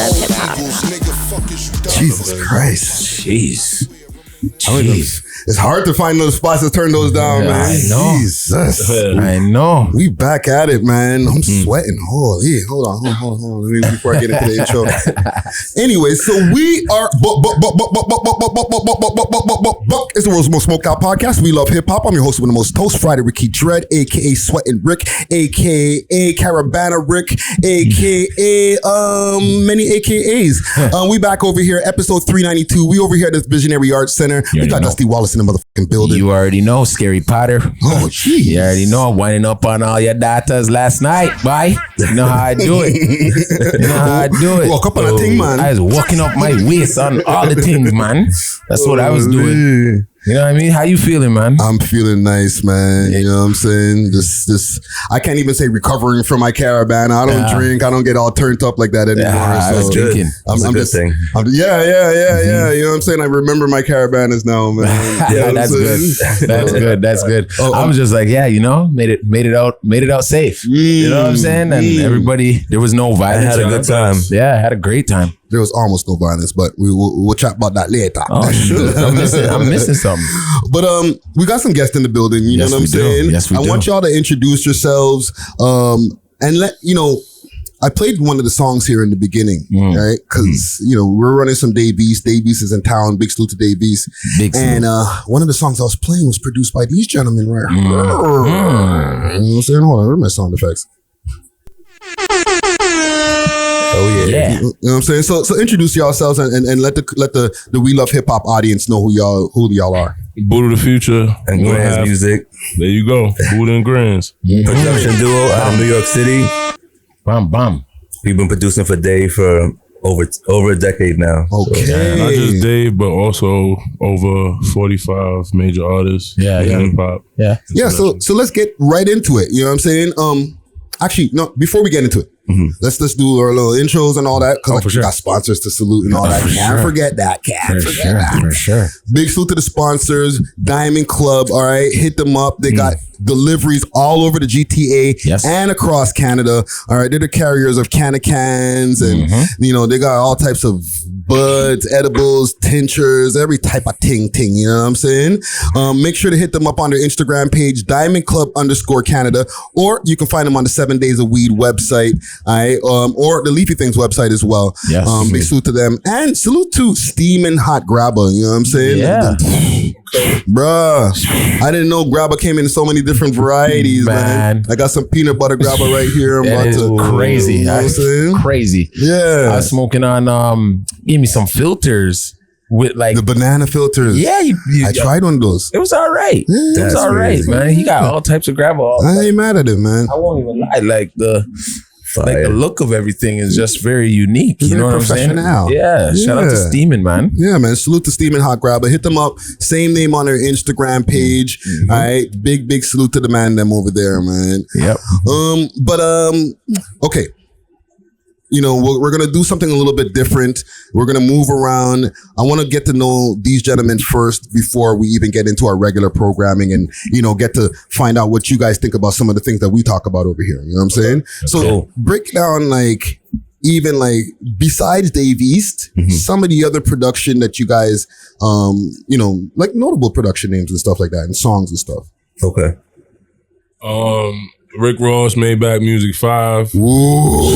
love hip hop. Jesus Christ. Jeez. It's hard to find those spots to turn those down, man. I know. Jesus. I know. We back at it, man. I'm sweating. Holy, hold on. Before I get into the intro. Anyway, so we are it's the world's most smoked out podcast. We love hip hop. I'm your host with the most toast, Friday Ricky Dread, aka Sweatin' Rick, aka Caribana Rick, aka many AKAs. We back over here, episode 392. We over here at this Visionary Arts Center. We got Dusty Wallace in the motherfucking building. You already know, Scary Potter. Oh, geez. You already know, I'm winding up on all your datas last night. Bye. You know how I do it. Walk up on a thing, man. I was walking up my waist on all the things, man. That's what I was doing. You know what I mean? How you feeling, man? I'm feeling nice, man. You know what I'm saying? This. I can't even say recovering from my Caribana. I don't drink. I don't get all turned up like that anymore. I was drinking. I'm just saying. Yeah. You know what I'm saying? I remember my Carabanas now, man. Yeah, that's good. That's good. I was just like, made it out safe. You know what I'm saying? And everybody, there was no violence. I had a good time. Yeah, I had a great time. There was almost no violence, but we'll chat about that later. Oh, shoot. I'm missing something. But we got some guests in the building. You know what I'm saying? Yes, we do. I want y'all to introduce yourselves and let I played one of the songs here in the beginning, right? Because we're running some Davies. Davies is in town. Big salute to Davies. And one of the songs I was playing was produced by these gentlemen right here. You know what I'm saying? Hold on, where are my sound effects? Oh yeah. You know what I'm saying? So introduce yourselves and let the We Love Hip Hop audience know who y'all are. Buda the Future and Grandz Music. There you go. Buda and Grandz. Production duo out of New York City. Bam. We've been producing for Dave for over a decade now. Okay. So, not just Dave, but also over 45 major artists. Yeah. Hip hop. Yeah. Yeah. So let's get right into it. You know what I'm saying? Actually, no, before we get into it, let's do our little intros and all that. Because we got sponsors to salute and all that. Can't forget that. For sure. Big salute to the sponsors. Diamond Club, all right? Hit them up. They got deliveries all over the GTA and across Canada. All right, they're the carriers of cans and, they got all types of buds, edibles, tinctures, every type of ting, you know what I'm saying? Make sure to hit them up on their Instagram page, Diamond Club _Canada, or you can find them on the 7 Days of Weed website, all right? Or the Leafy Things website as well. Yes. Big salute to them. And salute to Steamin' Hot Grabba, you know what I'm saying? Yeah. Bruh, I didn't know Grabba came in so many different varieties, man. I got some peanut butter Grabba right here. Crazy. You know what I'm saying? Crazy. Yeah. I was smoking on, give me some filters with like the banana filters. Yeah. I tried one of those. It was all right. Yeah, it was all right, man. He got all types of Grabba. I ain't mad at it, man. I won't even lie. Like the look of everything is just very unique. You know what I'm saying? Yeah. Shout out to Steamin', man. Yeah, man. Salute to Steamin' Hot Grabba. Hit them up. Same name on their Instagram page. All right. Big salute to the man them over there, man. Yep. Okay. We're going to do something a little bit different. We're going to move around. I want to get to know these gentlemen first before we even get into our regular programming and, get to find out what you guys think about some of the things that we talk about over here. You know what I'm saying? Okay. So break down besides Dave East, some of the other production that you guys, like notable production names and stuff like that and songs and stuff. Okay. Rick Ross, Maybach Music 5. Ooh.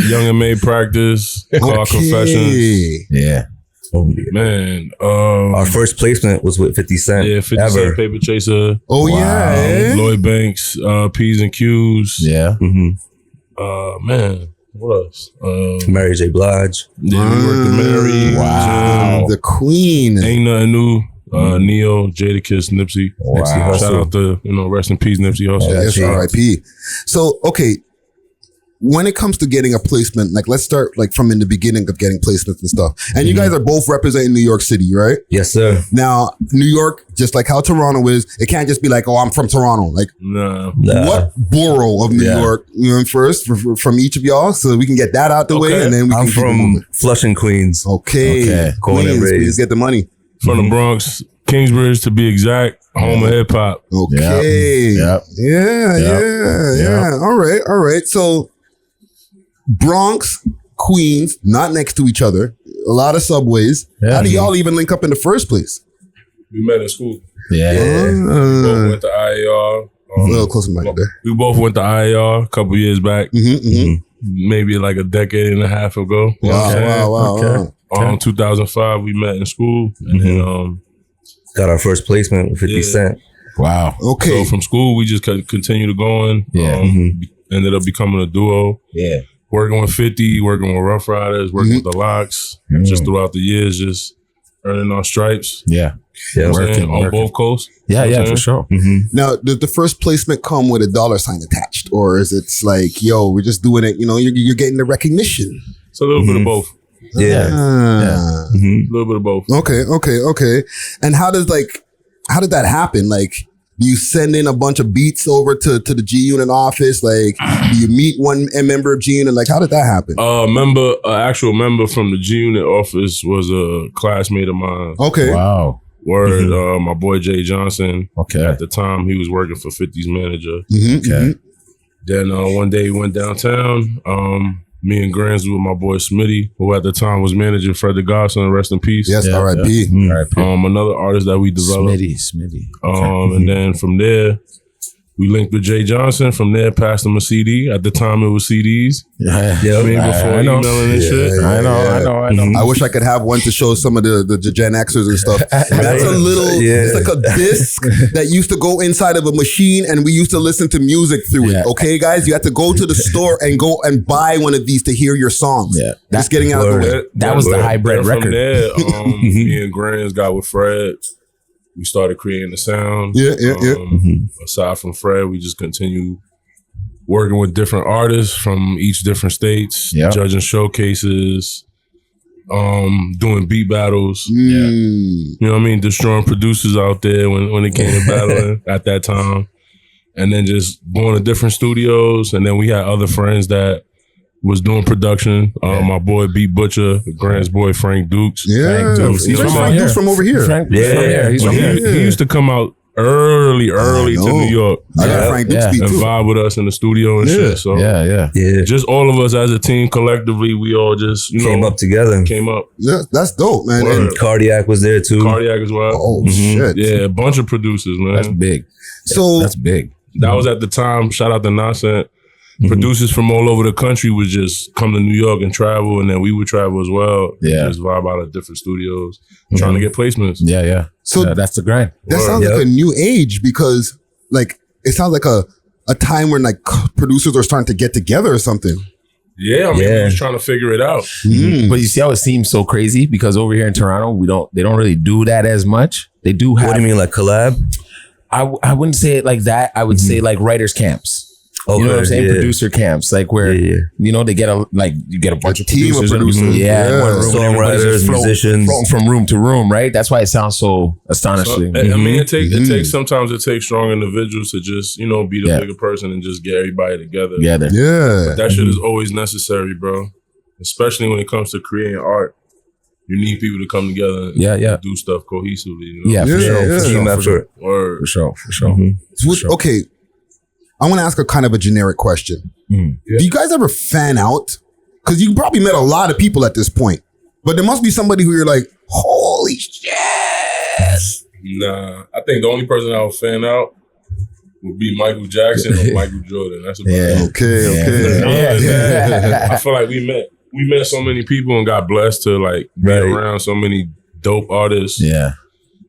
Young and May Practice. Clark Confessions. Yeah. Oh, yeah. Man. Our first placement was with 50 Cent. Yeah, 50 Cent, Paper Chaser. Oh, wow. Yeah. Lloyd Banks, P's and Q's. Yeah. Man. What else? Mary J. Blige. Yeah, we worked with Mary. Wow. The Queen. Ain't Nothing New. Neo, Jadakiss, Nipsey. Wow. Shout out to, rest in peace, Nipsey Hussle. Yes, R.I.P. So, okay, when it comes to getting a placement, like let's start from in the beginning of getting placements and stuff. And you guys are both representing New York City, right? Yes, sir. Now, New York, just like how Toronto is, it can't just be like, oh, I'm from Toronto. Like, what borough of New York, first from each of y'all, so we can get that out the way, and then we I'm can from Flushing, Queens. Okay. Queens, get the money. From the Bronx, Kingsbridge to be exact, home of hip hop. Okay. Yep. Yeah. All right. So Bronx, Queens, not next to each other, a lot of subways. Yeah. How do y'all even link up in the first place? We met in school. Yeah. We both went to IAR. A little closer to my there. We both went to IAR a couple years back. Maybe like a decade and a half ago. Wow. 2005, we met in school. And then got our first placement with 50 Cent. Wow. Okay. So from school, we just continued going. Yeah. Ended up becoming a duo. Yeah. Working with 50, working with Rough Riders, working with the Locks. Just throughout the years, just earning our stripes. Yeah. Yeah, Working on both coasts. Yeah, for sure. Now, did the first placement come with a $ attached, or is it like, yo, we're just doing it? You know, you're getting the recognition. It's a little bit of both. Yeah. A little bit of both. Okay. And how did that happen? Like, do you send in a bunch of beats over to the G Unit office? Like, do you meet a member of G Unit? Like, how did that happen? Actual member from the G Unit office was a classmate of mine. Okay. Wow. Word, my boy Jay Johnson. Okay. At the time, he was working for 50's manager. Okay. Then one day he went downtown. Me and Grandz with my boy Smitty, who at the time was managing Frederick Godson, rest in peace. Yes, R.I.P. Another artist that we developed. Smitty. And then from there, we linked with Jay Johnson. From there, passed him a CD. At the time, it was CDs. Yeah. Before emailing and shit. I know. I wish I could have one to show some of the Gen Xers and stuff. That's a little, it's like a disc that used to go inside of a machine, and we used to listen to music through it. Okay, guys? You had to go to the store and go and buy one of these to hear your songs. Yeah. Just getting out of the way. That was the hybrid record. From there, me and Grandz got with Fred. We started creating the sound. Aside from Fred, we just continue working with different artists from each different states, judging showcases, doing beat battles. You know what I mean? Destroying producers out there when it came to battling at that time. And then just going to different studios. And then we had other friends that was doing production. My boy B Butcher, Grand's boy Frank Dukes. Yeah, Frank Dukes from over here. He's from here. He used to come out early to New York. I got Frank Dukes beat and too. vibe with us in the studio and shit. So just all of us as a team collectively, we all just came up together. Yeah, that's dope, man. And Cardiac was there too. Cardiac as well. Oh shit. Yeah, a bunch of producers, man. That's big. So that's big. That was at the time. Shout out to Nipsey. Producers from all over the country would just come to New York and travel, and then we would travel as well. Yeah, just vibe out of different studios, trying to get placements. Yeah. So that's the grind. That sounds like a new age, because like it sounds like a time when like producers are starting to get together or something. Yeah, I mean, we're just trying to figure it out. But you see how it seems so crazy, because over here in Toronto, they don't really do that as much. They do have. What do you mean, like collab? I wouldn't say it like that. I would say like writers camps. Okay, you know what I'm saying? Producer camps, like where you know you get a bunch of team producers, of producers, songwriters, musicians, floating from room to room, right? That's why it sounds so astonishing. So, I mean, it takes sometimes it takes strong individuals to just be the bigger person and just get everybody together. Yeah, but that shit is always necessary, bro. Especially when it comes to creating art. You need people to come together and do stuff cohesively. For sure. Okay. I want to ask a kind of a generic question. Do you guys ever fan out? Because you probably met a lot of people at this point, but there must be somebody who you're like, holy shit. Nah, I think the only person I would fan out would be Michael Jackson or Michael Jordan. That's about it. Okay. I feel like we met so many people and got blessed to like be around so many dope artists. Yeah.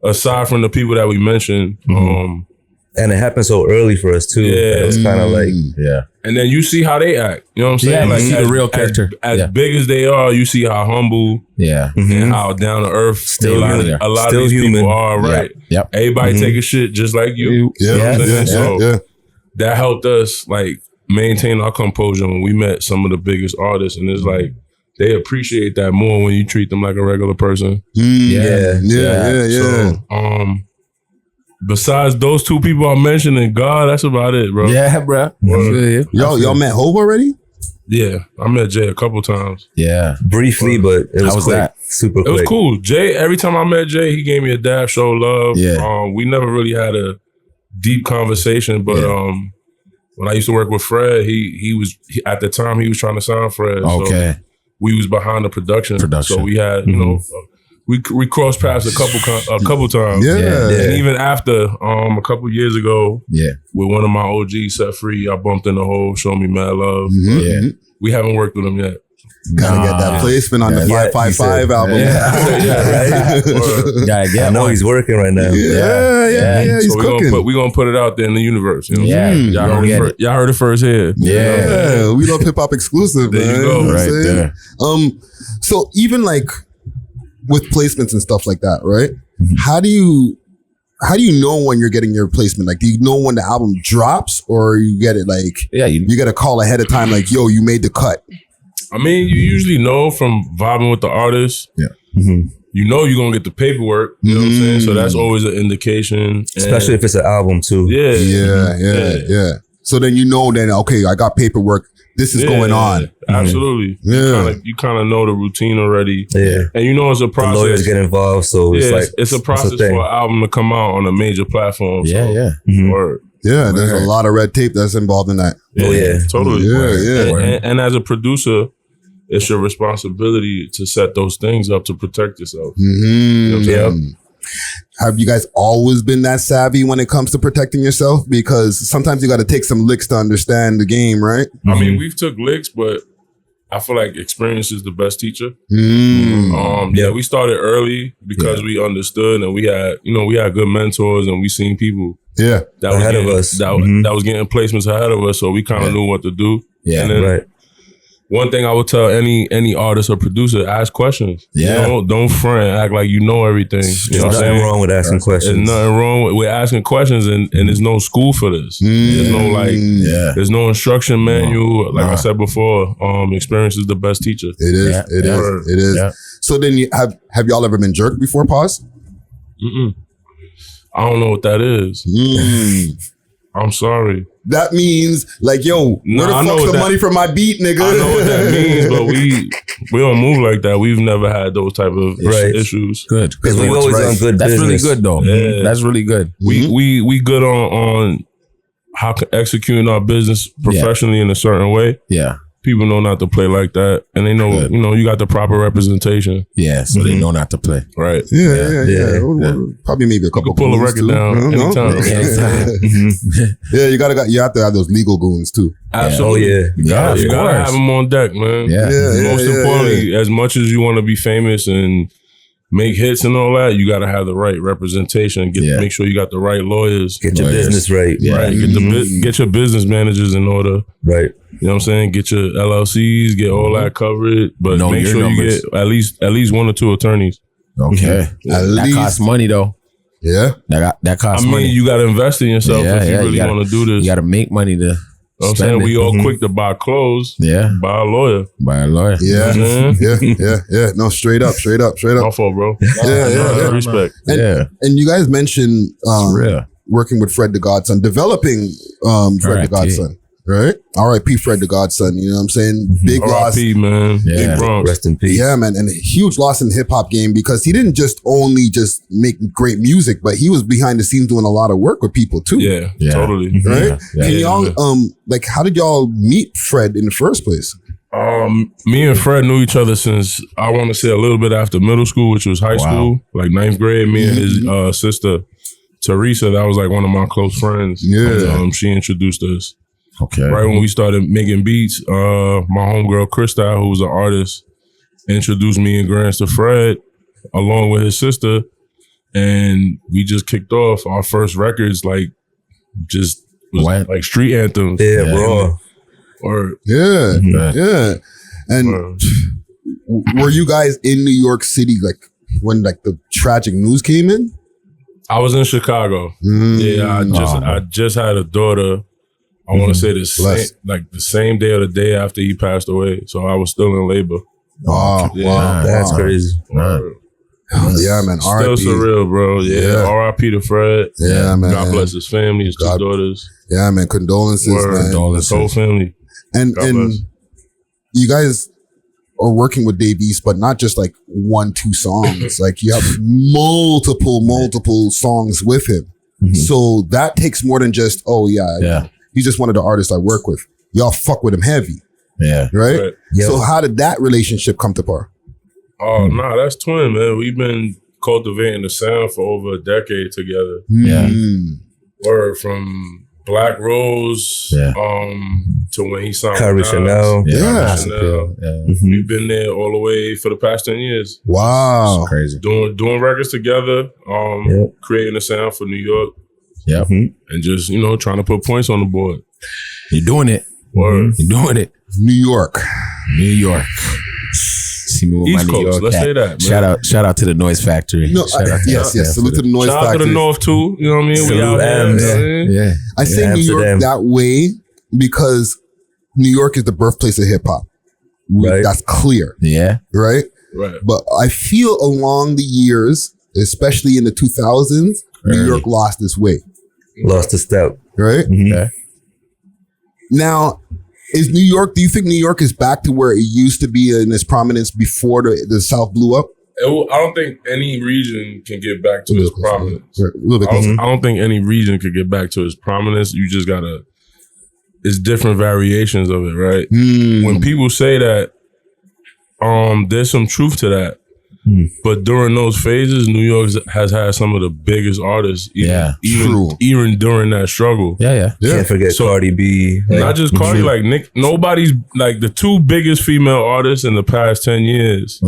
Aside from the people that we mentioned, and it happened so early for us too. Yeah, it was kind of like And then you see how they act. You know what I'm saying? Yeah, like see the real character. As big as they are, you see how humble. And how down to earth still a lot of these people are. Right. Yep. Everybody take a shit just like you. So that helped us like maintain our composure when we met some of the biggest artists, and it's like they appreciate that more when you treat them like a regular person. So, besides those two people I mentioned and God, that's about it, bro. Yeah, bro. Y'all met Hov already? Yeah, I met Jay a couple times. Yeah, briefly, but it was quick. Super quick. It was cool. Jay, every time I met Jay, he gave me a dab, show love. Yeah. We never really had a deep conversation, but when I used to work with Fred, he was at the time he was trying to sign Fred. Okay. So we was behind the production. So we had, you know, we crossed paths a couple times. And even after a couple years ago, with one of my OGs, Set Free, I bumped in the hole, Show Me Mad Love. We haven't worked with him yet. Gotta get that placement on the 555 album. I know he's working right now. He's so cooking. We're gonna put it out there in the universe. You know Y'all heard it first here. We love hip hop exclusive. There man. you go. Right there. So even like with placements and stuff like that, right? How do you know when you're getting your placement? Like, do you know when the album drops, or you get it like you get a call ahead of time, like, yo, you made the cut? I mean, you usually know from vibing with the artist. You know you're gonna get the paperwork. You know what I'm saying? So that's always an indication. Especially if it's an album too. Yeah. So then you know, okay, I got paperwork. This is going on. Absolutely. You kind of know the routine already. And you know it's a process. The lawyers get involved, so it's a process for an album to come out on a major platform. Word. Yeah, there's a lot of red tape that's involved in that. Totally. And as a producer, it's your responsibility to set those things up to protect yourself. You know what I'm saying? Have you guys always been that savvy when it comes to protecting yourself? Because sometimes you got to take some licks to understand the game, right? I mean, we've took licks, but I feel like experience is the best teacher. We started early because we understood, and we had good mentors, and we seen people that ahead of us that was getting placements ahead of us, so we kind of knew what to do. And then, one thing I would tell any artist or producer, ask questions. Don't front, act like you know everything. You know what I'm saying? Nothing wrong with asking questions. There's nothing wrong with asking questions, and there's no school for this. There's no there's no instruction manual. Like I said before, experience is the best teacher. It is. It is. So then have y'all ever been jerked before? Pause. I don't know what that is. I'm sorry. That means like, yo, where the fuck's the money for my beat, nigga? I know what that means, but we don't move like that. We've never had those type of issues. Good. Because we always on good business. That's really good though. That's really good. We good on how executing our business professionally in a certain way. People know not to play like that, and they know you got the proper representation. So they know not to play. Right. Yeah. Probably maybe a couple. You can pull a record down anytime. You have to have those legal goons too. Absolutely. You gotta have them on deck, man. Most importantly, as much as you want to be famous and make hits and all that, you got to have the right representation. Make sure you got the right lawyers. Get your business right. Get your business managers in order. Right. You know what I'm saying? Get your LLCs, get all that covered, but make sure you get at least one or two attorneys. Okay. That costs money though. Yeah. That costs money. You got to invest in yourself if you really want to do this. You got to make money to. You know what I'm saying? We all quick to buy clothes. Buy a lawyer. No, straight up. My fault, bro. Respect. And you guys mentioned working with Fred the Godson, developing Fred the Godson, right? R.I.P. Fred the Godson. You know what I'm saying? Big loss. R.I.P. man. Big Bronx. Rest in peace. Yeah, man. And a huge loss in the hip hop game because he didn't just make great music, but he was behind the scenes doing a lot of work with people too. Yeah. Totally. Right? Can y'all, how did y'all meet Fred in the first place? Me and Fred knew each other since, I want to say, a little bit after middle school, which was high school, like 9th grade. Me and his sister, Teresa, that was like one of my close friends. She introduced us. Okay. Right when we started making beats, my homegirl, Krista, who was an artist, introduced me and Grants to Fred, along with his sister. And we just kicked off our first records, like street anthems. Bro. And were you guys in New York City when the tragic news came in? I was in Chicago. I just had a daughter. I want to say the same day or the day after he passed away. So I was still in labor. Wow, that's crazy. Yeah, man. Still surreal, bro. R.I.P. to Fred. Yeah, man. God bless his family, his two daughters. Yeah, man. Condolences, man. His whole family. And you guys are working with Dave East, but not just 1-2 songs. You have multiple songs with him. So that takes more than just, he's just one of the artists I work with. Y'all fuck with him heavy. Yeah. Right? So how did that relationship come to par? Oh, nah, that's twin, man. We've been cultivating the sound for over a decade together. Yeah. Word from Black Rose to when he signed Caribana. We've been there all the way for the past 10 years. Wow. It's crazy. Doing records together, creating the sound for New York. Yeah. And just, trying to put points on the board. You're doing it. Word. You're doing it. New York. See me with East my New Coast, York let's hat. say that, man. Shout out to the Noise Factory. No, yes. Salute to the Noise Shout out to Factory. the North too. You know what I mean? Salute We out there. Yeah. I say New York Amsterdam. that way because New York is the birthplace of hip hop. Right. That's clear. Yeah. Right? Right. But I feel along the years, especially in the 2000s, New York lost its way. Lost a step. Right? Okay. Now, do you think New York is back to where it used to be in its prominence before the South blew up? I don't think any region can get back to its prominence. Right. A little bit closer. I don't think any region could get back to its prominence. You just gotta, it's different variations of it, right? When people say that, there's some truth to that. But during those phases, New York has had some of the biggest artists, even during that struggle. Yeah. Can't forget Cardi B. Not just Cardi, like Nick. Nobody's like the two biggest female artists in the past 10 years.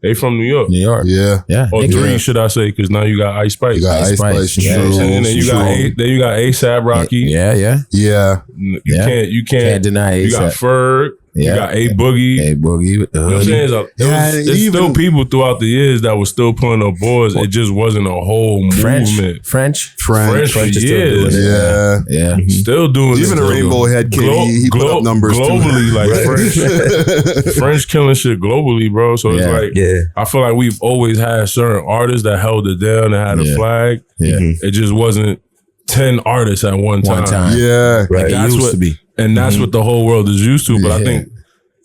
They from New York. New York. Yeah. Or three, should I say? Because now you got Ice Spice. You got Ice Spice. Yeah. True. And then you got ASAP Rocky. Yeah. Yeah. You can't deny You got A$AP. Ferg. You got A Boogie. A Boogie with the You know what I'm hoodie. saying? There's still people throughout the years that were still putting up boards. It just wasn't a whole movement. French for is still years. doing it. Yeah. Still doing Even it. a Rainbow Head Kid, he put up numbers globally, too. like French killing shit globally, bro. So it's like, I feel like we've always had certain artists that held it down and had a flag. Yeah. It just wasn't 10 artists at one time. Yeah. Right. That's It used what, to be. And that's what the whole world is used to. But I think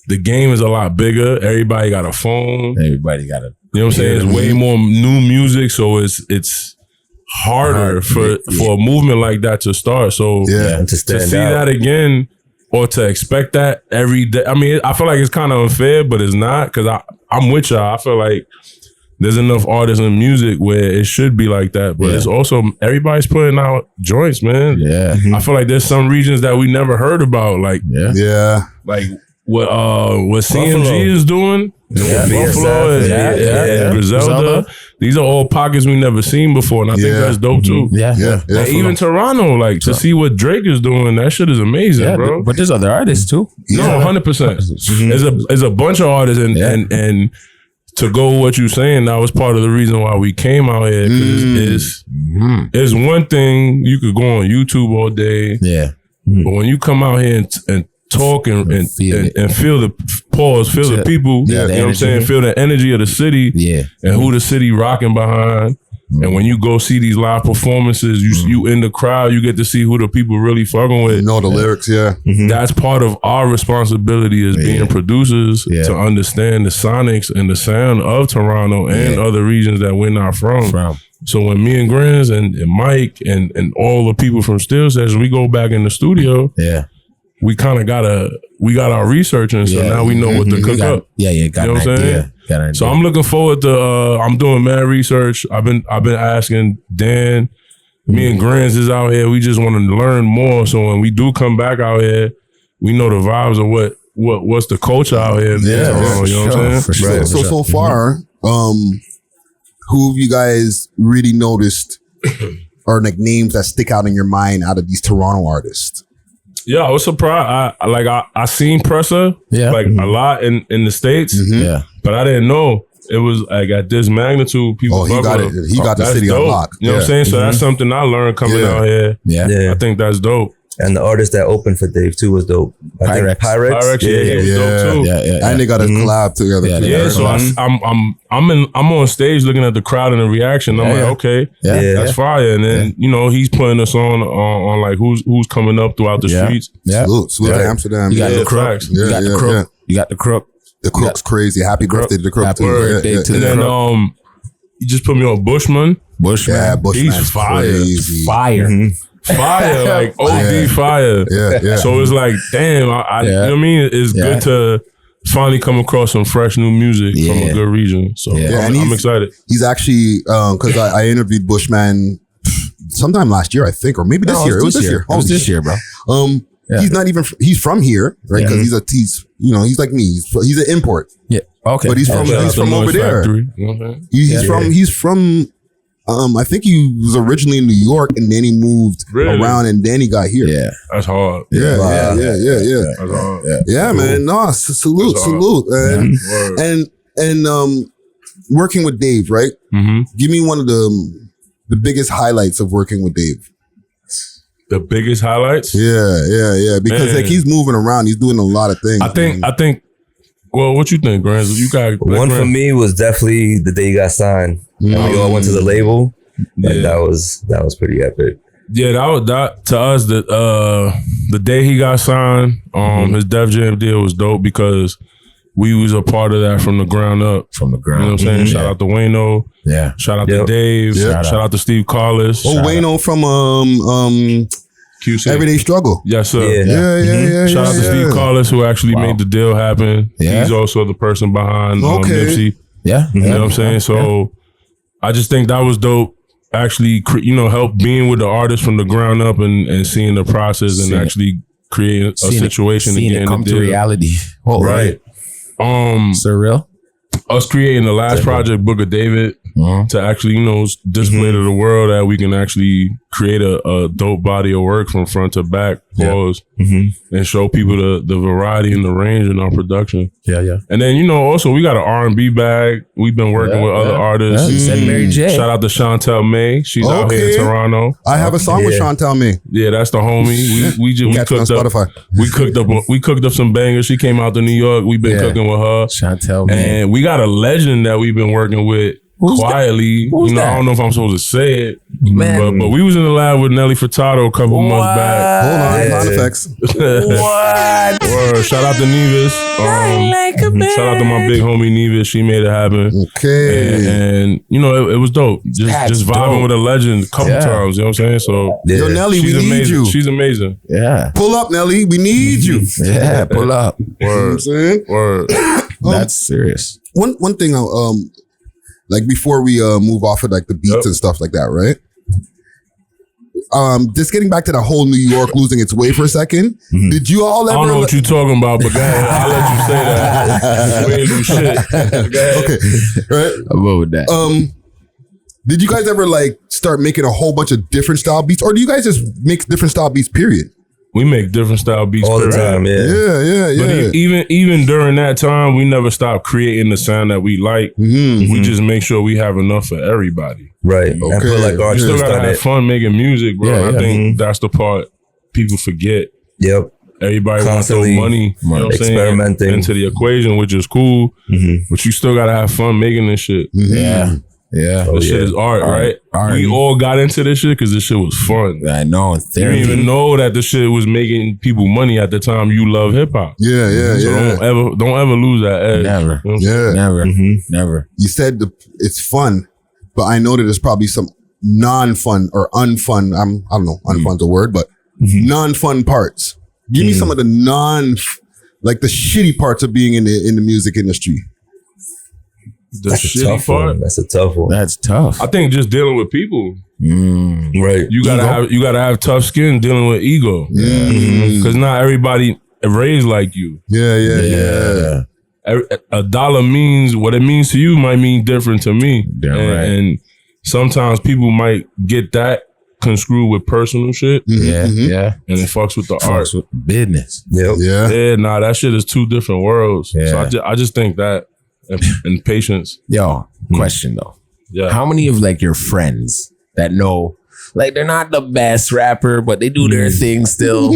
the game is a lot bigger. Everybody got a phone. Everybody got a. You know what I'm saying? It's way more new music, so it's harder for a movement like that to start. So And to to stand see out. that again or to expect that every day. I mean, I feel like it's kind of unfair, but it's not, because I'm with y'all. I feel like there's enough artists in music where it should be like that, but it's also everybody's putting out joints, man. Yeah. I feel like there's some regions that we never heard about, like like what CMG is doing. Buffalo and Griselda. These are all pockets we never seen before, and I think that's dope too. And even Toronto, like to see what Drake is doing, that shit is amazing, bro. But there's other artists too. No, 100%. There's a bunch of artists, and to go with what you're saying, that was part of the reason why we came out here. Because it's one thing, you could go on YouTube all day, but when you come out here and talk and feel the people, you know what I'm saying, feel the energy of the city, and who the city rocking behind. And when you go see these live performances, you in the crowd, you get to see who the people really fucking with. You know the lyrics, That's part of our responsibility as being producers to understand the sonics and the sound of Toronto and other regions that we're not from. So when me and Grandz and Mike and all the people from Still Sessions, we go back in the studio, we kind of got our research, and so now we know what to cook up. Got you know what I'm saying? So I'm looking forward to. I'm doing mad research. I've been asking Dan. Me and Grandz is out here. We just want to learn more. So when we do come back out here, we know the vibes of what's the culture out here. You know what I'm saying? So far, who have you guys really noticed are like names that stick out in your mind out of these Toronto artists? Yeah, I was surprised. I seen Pressa a lot in the States. But I didn't know it was like at this magnitude. People, he got it. He got the city on lock. You know what I'm saying? So that's something I learned coming out here. I think that's dope. And the artist that opened for Dave too was dope. Pyrex. He was dope too. And they got a collab together. So I'm on stage looking at the crowd and the reaction. I'm like, okay, that's fire. And then he's putting us on like who's coming up throughout the streets. Salute to Amsterdam. You got the Crook. You got the Crook. You got the Crook. The Crook's crazy. Happy birthday to the Crook too. And then you just put me on Bushman. Yeah, Bushman's he's fire. crazy. Fire. fire, like OD fire. Yeah. So it's like, damn, you know what I mean? It's good to finally come across some fresh new music from a good region. So I'm excited. He's actually, because I interviewed Bushman sometime last year, I think, or maybe this year. It was this year. It was this year, bro. He's not even, he's from here, right? Because he's like me. He's an import. Yeah. Okay. But he's from over there. He's from, I think he was originally in New York and then he moved around and then he got here. Yeah. That's hard. Yeah. That's hard. Yeah, man. No, salute. And working with Dave, right? Give me one of the biggest highlights of working with Dave. The biggest highlights? Yeah. Because like he's moving around, he's doing a lot of things. I think. Well, what you think, Grandz? You got one for me was definitely the day he got signed. And we all went to the label. Yeah. That was pretty epic. Yeah, that to us the day he got signed, his Def Jam deal was dope because we was a part of that from the ground up. From the ground. You know what I'm saying? Shout out to Wayno. Yeah. Shout out to Dave. Shout out to Steve Carlos. Wayno from QC. Everyday Struggle. Yes, sir. Yeah. Shout out to Steve Carlos who actually made the deal happen. Yeah. He's also the person behind Nipsey. Yeah. You know what I'm saying? So I just think that was dope. Actually, help being with the artist from the ground up and seeing the process and actually creating a situation seeing it come to reality. Right. Surreal. Us creating the last project, Book of David, to actually, display to the world that we can actually create a dope body of work from front to back, and show people the variety and the range in our production. Yeah. And then, also we got an R&B bag. We've been working with other artists. You said Mary J. Shout out to Chantel May. She's out here in Toronto. I have a song with Chantel May. Yeah, that's the homie. We cooked on up. Spotify. We cooked up some bangers. She came out to New York. We've been cooking with her. Chantel May. And we got a legend that we've been working with. Quietly, I don't know if I'm supposed to say it, but we was in the lab with Nelly Furtado a couple months back. Hold on, sound effects. What? Word. Shout out to Nevis. Shout out to my big homie Nevis. She made it happen. Okay, and it was dope. Just vibing with a legend a couple times. You know what I'm saying? So yo, Nelly, we need you. She's amazing. Yeah, pull up, Nelly. We need you. Yeah, pull up. Word. You know what I'm saying? Word. That's serious. One thing. Like before we move off of like the beats and stuff like that, right? Just getting back to the whole New York losing its way for a second. Did you all ever? I don't know what you're talking about, but go ahead. I'll let you say that. We ain't do shit. Okay, right? I'm over with that. Did you guys ever like start making a whole bunch of different style beats, or do you guys just make different style beats? Period. We make different style beats all the time. But even during that time, we never stopped creating the sound that we like. We just make sure we have enough for everybody. Right. Okay. I feel like you still gotta have fun making music, bro. I think that's the part people forget. Yep. Everybody wants to throw money, experimenting into the equation, which is cool. But you still gotta have fun making this shit. Yeah. This shit is art, right? We all got into this shit because this shit was fun. I know. You didn't even know that this shit was making people money at the time you love hip hop. Yeah. So don't ever lose that edge. Never. Never. You said it's fun, but I know that there's probably some non-fun or unfun. I don't know, unfun's a word, but non-fun parts. Give me some of the like the shitty parts of being in the music industry. That's a tough one. That's a tough one. That's tough. I think just dealing with people. Right. You gotta have tough skin dealing with ego. Because not everybody raised like you. Yeah. A dollar means what it means to you might mean different to me. And sometimes people might get that construed with personal shit. And it fucks with the art. With business. That shit is two different worlds. So I just think that. And patience. Yo, question though. Yeah. How many of like your friends that know, like they're not the best rapper, but they do their thing still?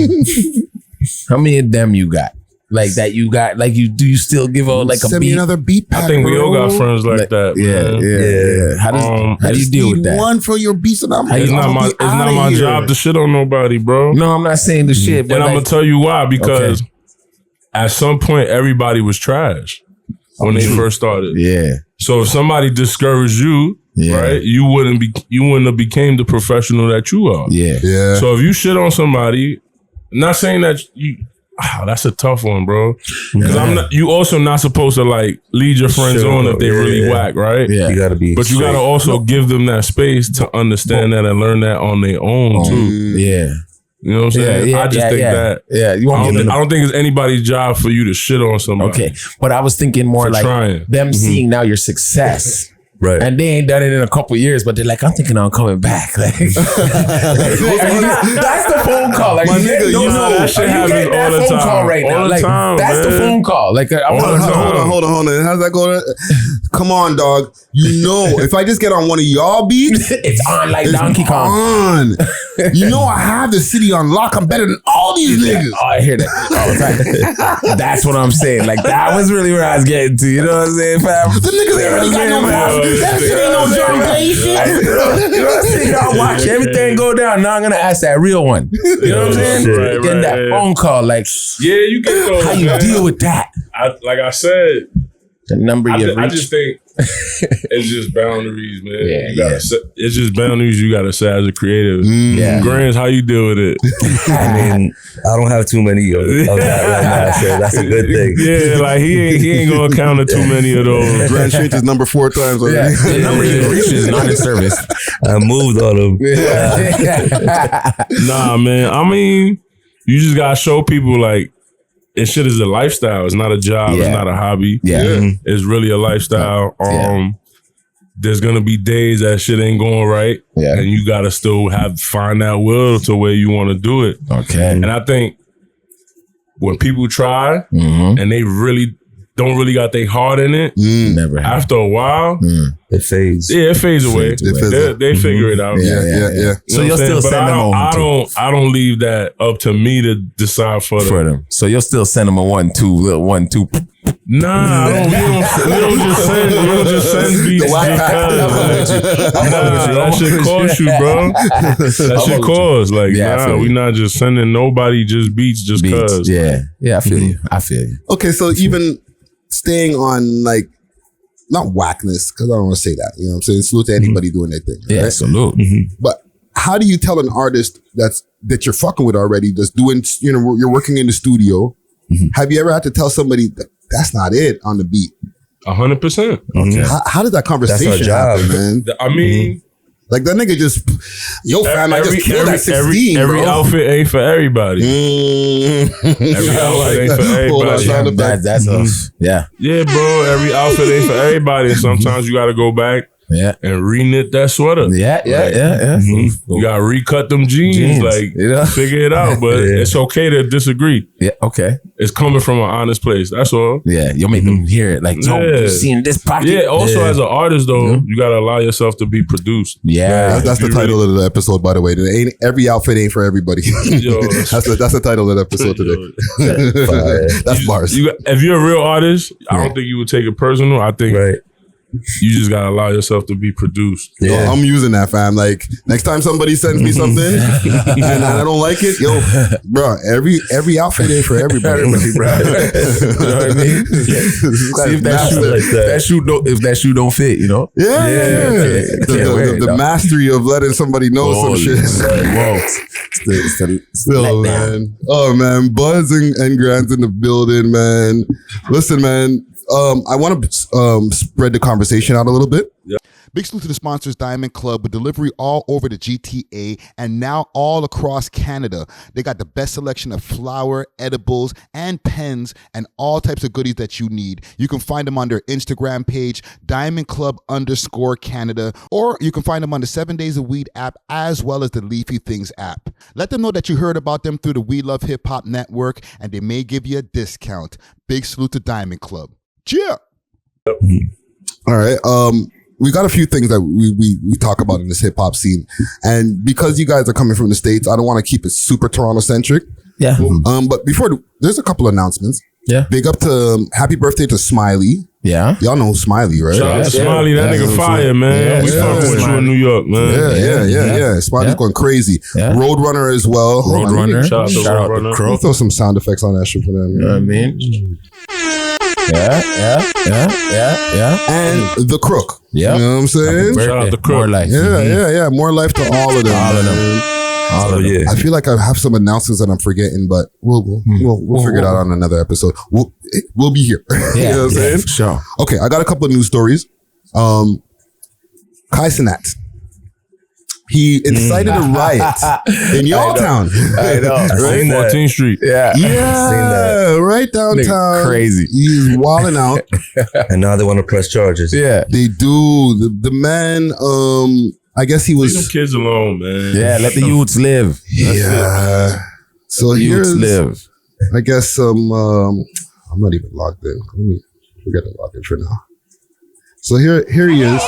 How many of them you got? Like that you got, like do you still give out like Send a beat? Me another beat pack, I think we all got friends like that. Yeah. How do you deal with that? One for your beats and it's not my job to shit on nobody, bro. No, I'm not saying the shit. But and I'm gonna tell you why, because at some point everybody was trash when they first started. Yeah. So if somebody discouraged you, right? You wouldn't have became the professional that you are. Yeah. So if you shit on somebody, not saying that you. That's a tough one, bro. Because you also not supposed to like lead your friends on if they really whack, right? Yeah. You gotta be. But you gotta also give them that space to understand that and learn that on their own too. Yeah. You know what I'm saying? I just think that. Yeah. You I don't think it's anybody's job for you to shit on somebody. Okay. But I was thinking more For like trying. them seeing now your success. Right. And they ain't done it in a couple years, but they're like, I'm thinking I'm coming back. Like, that's the phone call. Like, My nigga, you know that shit happens all the phone time. call right now. All the Like, time, that's the man. phone call. Like, Hold on. How's that going? Come on, dog. You know, if I just get on one of y'all beats, it's on like it's Donkey Kong. on. You know, I have the city on lock. I'm better than all these niggas. Oh, I hear that all the time. That's what I'm saying. Like, that was really where I was getting to. You know what I'm saying, fam? The niggas ain't really got no power. That shit ain't no John Clay shit. You know what I'm saying? Y'all watch everything go down. Now I'm gonna ask that real one. You know what I'm saying? Right, Getting that phone call, like, Yeah, you get those. how you man. deal with that? Like I said, The number you I reach. just think it's just boundaries, man. Yeah, You gotta set, it's just boundaries you gotta set as a creative. Yeah. Grands, how you deal with it? I mean, I don't have too many of that right now, so that's a good thing. Yeah, like he ain't gonna counter too many of those. Grand Street is number 4 times Yeah, already. the number you reach is not in service. I moved on them. Nah, man. I mean, you just gotta show people like this shit is a lifestyle. It's not a job. Yeah. It's not a hobby. Yeah. It's really a lifestyle. Yeah. There's gonna be days that shit ain't going right. Yeah. And you gotta still find that will to where you want to do it. Okay. And I think when people try Mm-hmm. and they really don't really got their heart in it, Never happened. after a while, It fades. yeah, it fades away. They figure it out. Yeah. You So know you'll what I'm still saying? But send them I don't leave that up to me to decide for them. for them. So you'll still send them a 1-2, little 1-2. Nah, we don't just send beats just cause. That shit cost you, bro. That shit costs. Like, Yeah, I feel we you. not just sending nobody just beats just cause. Yeah. I feel you. I feel you. Okay, so even staying on like not whackness, because I don't want to say that. You know what I'm saying? Salute to anybody doing their thing. Yeah, right? salute. But how do you tell an artist that you're fucking with already, that's doing, you know, you're working in the studio? Have you ever had to tell somebody that's not it on the beat? 100%. How did that conversation That's our job. happen, man? I mean, Like that nigga just, yo fam, I just killed that 16, every bro. outfit ain't for everybody. Every outfit ain't for Hold on, everybody. sound effect. That's us. Yeah. Yeah, bro. Every outfit ain't for everybody. And sometimes you got to go back Yeah. and re-knit that sweater. Yeah. You got to recut them jeans. Like, you know? figure it out. But it's okay to disagree. Yeah. Okay. It's coming from an honest place. That's all. Yeah. You'll make them hear it. Like, yo, Yeah. you seen this pocket? Yeah. Also, as an artist, though, you got to allow yourself to be produced. Yeah. That's the title of the episode, by the way. Every outfit ain't for everybody. Yo, that's the title of the episode today. That's bars. If you're a real artist, I don't think you would take it personal. I think you just gotta allow yourself to be produced. Yo, I'm using that, fam. Like next time somebody sends me something and I don't like it, yo, bro, every outfit ain't for everybody, bro. You know what I mean? See if that shoe don't fit, you know? Yeah. The mastery of letting somebody know some shit. Whoa. Still, man. Oh man, Buzz and Grant's in the building, man. Listen, man. I want to spread the conversation out a little bit. Yeah. Big salute to the sponsors, Diamond Club, with delivery all over the GTA and now all across Canada. They got the best selection of flour, edibles, and pens, and all types of goodies that you need. You can find them on their Instagram page, DiamondClub_Canada, or you can find them on the 7 Days of Weed app, as well as the Leafy Things app. Let them know that you heard about them through the We Love Hip Hop Network, and they may give you a discount. Big salute to Diamond Club. Cheer! All right. We got a few things that we talk about in this hip hop scene, and because you guys are coming from the States, I don't want to keep it super Toronto centric. Yeah. But there's a couple announcements. Yeah. Big up to happy birthday to Smiley. Yeah. Y'all know Smiley, right? Shout out to Smiley, that nigga fire, man. We fucking with you in New York, man. Yeah. Smiley's going crazy. Yeah. Roadrunner as well. Hold on, Roadrunner. Shout out to Shout out Roadrunner. to Crow. We'll throw some sound effects on that shit for them. You know what I mean? Yeah. And the Crook. Yeah. You know what I'm saying? Shout out to Crook. More life. Yeah. More life to all of them. All of them. Yeah. I feel like I have some announcements that I'm forgetting, but we'll figure it out on another episode. We'll be here. You know what I'm saying? For sure. Okay, I got a couple of news stories. Cenat. He incited a riot in your town. I know. Right? 14th Street. Yeah. Right downtown. Nigga, crazy. He's wilding out. And now they want to press charges. Yeah. They do. The man, I guess he Leave them was. kids alone, man. Yeah, let the youths live. Yeah. So Youths here's, live. I guess some. I'm not even logged in. Let me forget to log in for now. So here he is.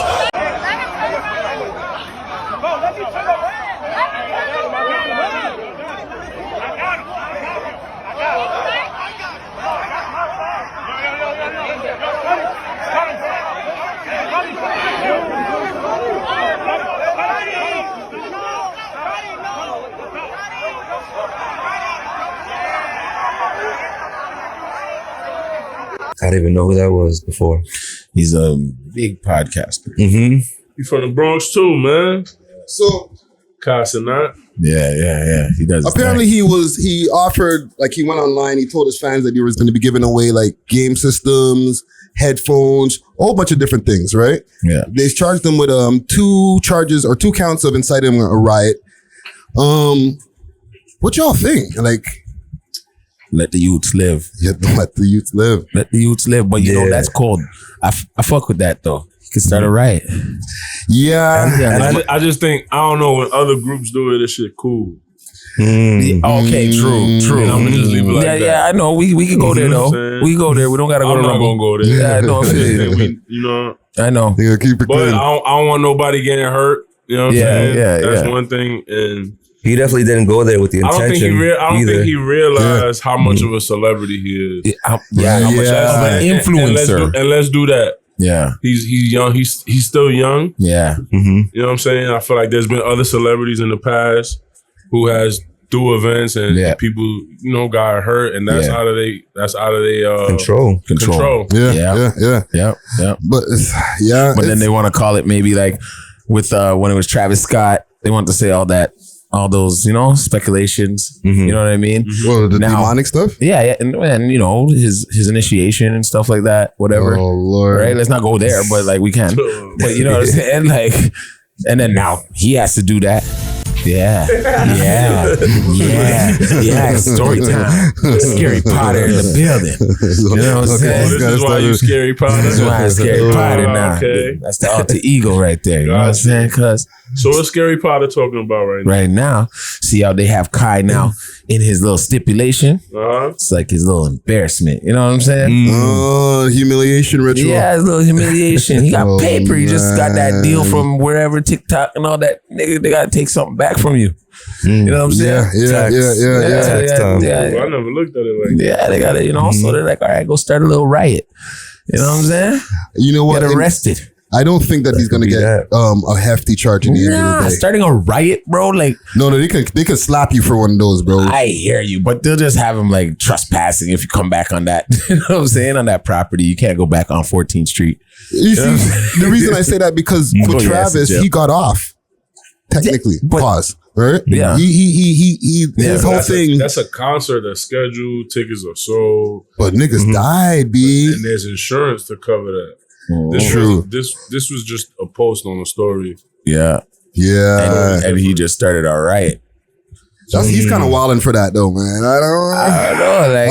I didn't even know who that was before. He's a big podcaster. Mm-hmm. He from the Bronx too, man. So Cenat. Yeah. He does. apparently he offered, like, he went online, he told his fans that he was going to be giving away like game systems, headphones, a whole bunch of different things, right? Yeah. They charged him with 2 counts of inciting a riot. What y'all think? Like, Let the youths live. you have to let the youth live. Let the youths live. But you know, that's cold. I fuck with that though. You can start a riot. Yeah. I just think, I don't know, when other groups do it, this shit cool. Okay, true. And I'm gonna just leave it like that. Yeah, I know. We can go there though. We go there. We don't gotta go I'm to not Rumble. gonna go there. Yeah, I know. You know, I know. You gotta keep it but clean. I don't want nobody getting hurt. You know what I'm saying? That's yeah. one thing. And He definitely didn't go there with the I don't intention. think he realized how much of a celebrity he is. How much of an influencer. And let's do that. Yeah. He's young. He's still young. Yeah. Mm-hmm. You know what I'm saying? I feel like there's been other celebrities in the past who has do events and people, you know, got hurt, and that's out of they Control. Yeah. But But then they want to call it maybe like with when it was Travis Scott, they want to say all those, you know, speculations. Mm-hmm. You know what I mean? Well, the demonic stuff? Yeah, and you know, his initiation and stuff like that, whatever. Oh Lord. Right? Let's not go there, but like we can. But you know what I'm saying? Like, and then now he has to do that. Yeah. Story time. Scary Potter in the building. You know what I'm saying? This is why you Scary Potter. This is why I'm Scary Potter now. Okay. That's the alter ego right there. You know what I'm saying? Cause so what's Scary Potter talking about right now? See how they have Kai now in his little stipulation. It's like his little embarrassment. You know what I'm saying? Humiliation ritual. Yeah, his little humiliation. He got paper. He just got that deal from wherever, TikTok and all that. Nigga, they gotta take something back from you. You know what I'm saying? Yeah. I never looked at it like that. Yeah, they got it. You know, so they're like, all right, go start a little riot. You know what I'm saying? You know what? Get arrested. I don't think that he's gonna get a hefty charge in the end of the day. Starting a riot, bro. Like, no, they can slap you for one of those, bro. I hear you, but they'll just have him like trespassing if you come back on that. You know what I'm saying? On that property, you can't go back on 14th Street. You see, the reason I say that because with Travis, he got off. Technically, pause. Right? Yeah. He his whole thing. That's a concert that's scheduled. Tickets are sold, but niggas died, B. And there's insurance to cover that. True. This was just a post on a story. Yeah. And he just started a riot. He's kind of wilding for that though, man. I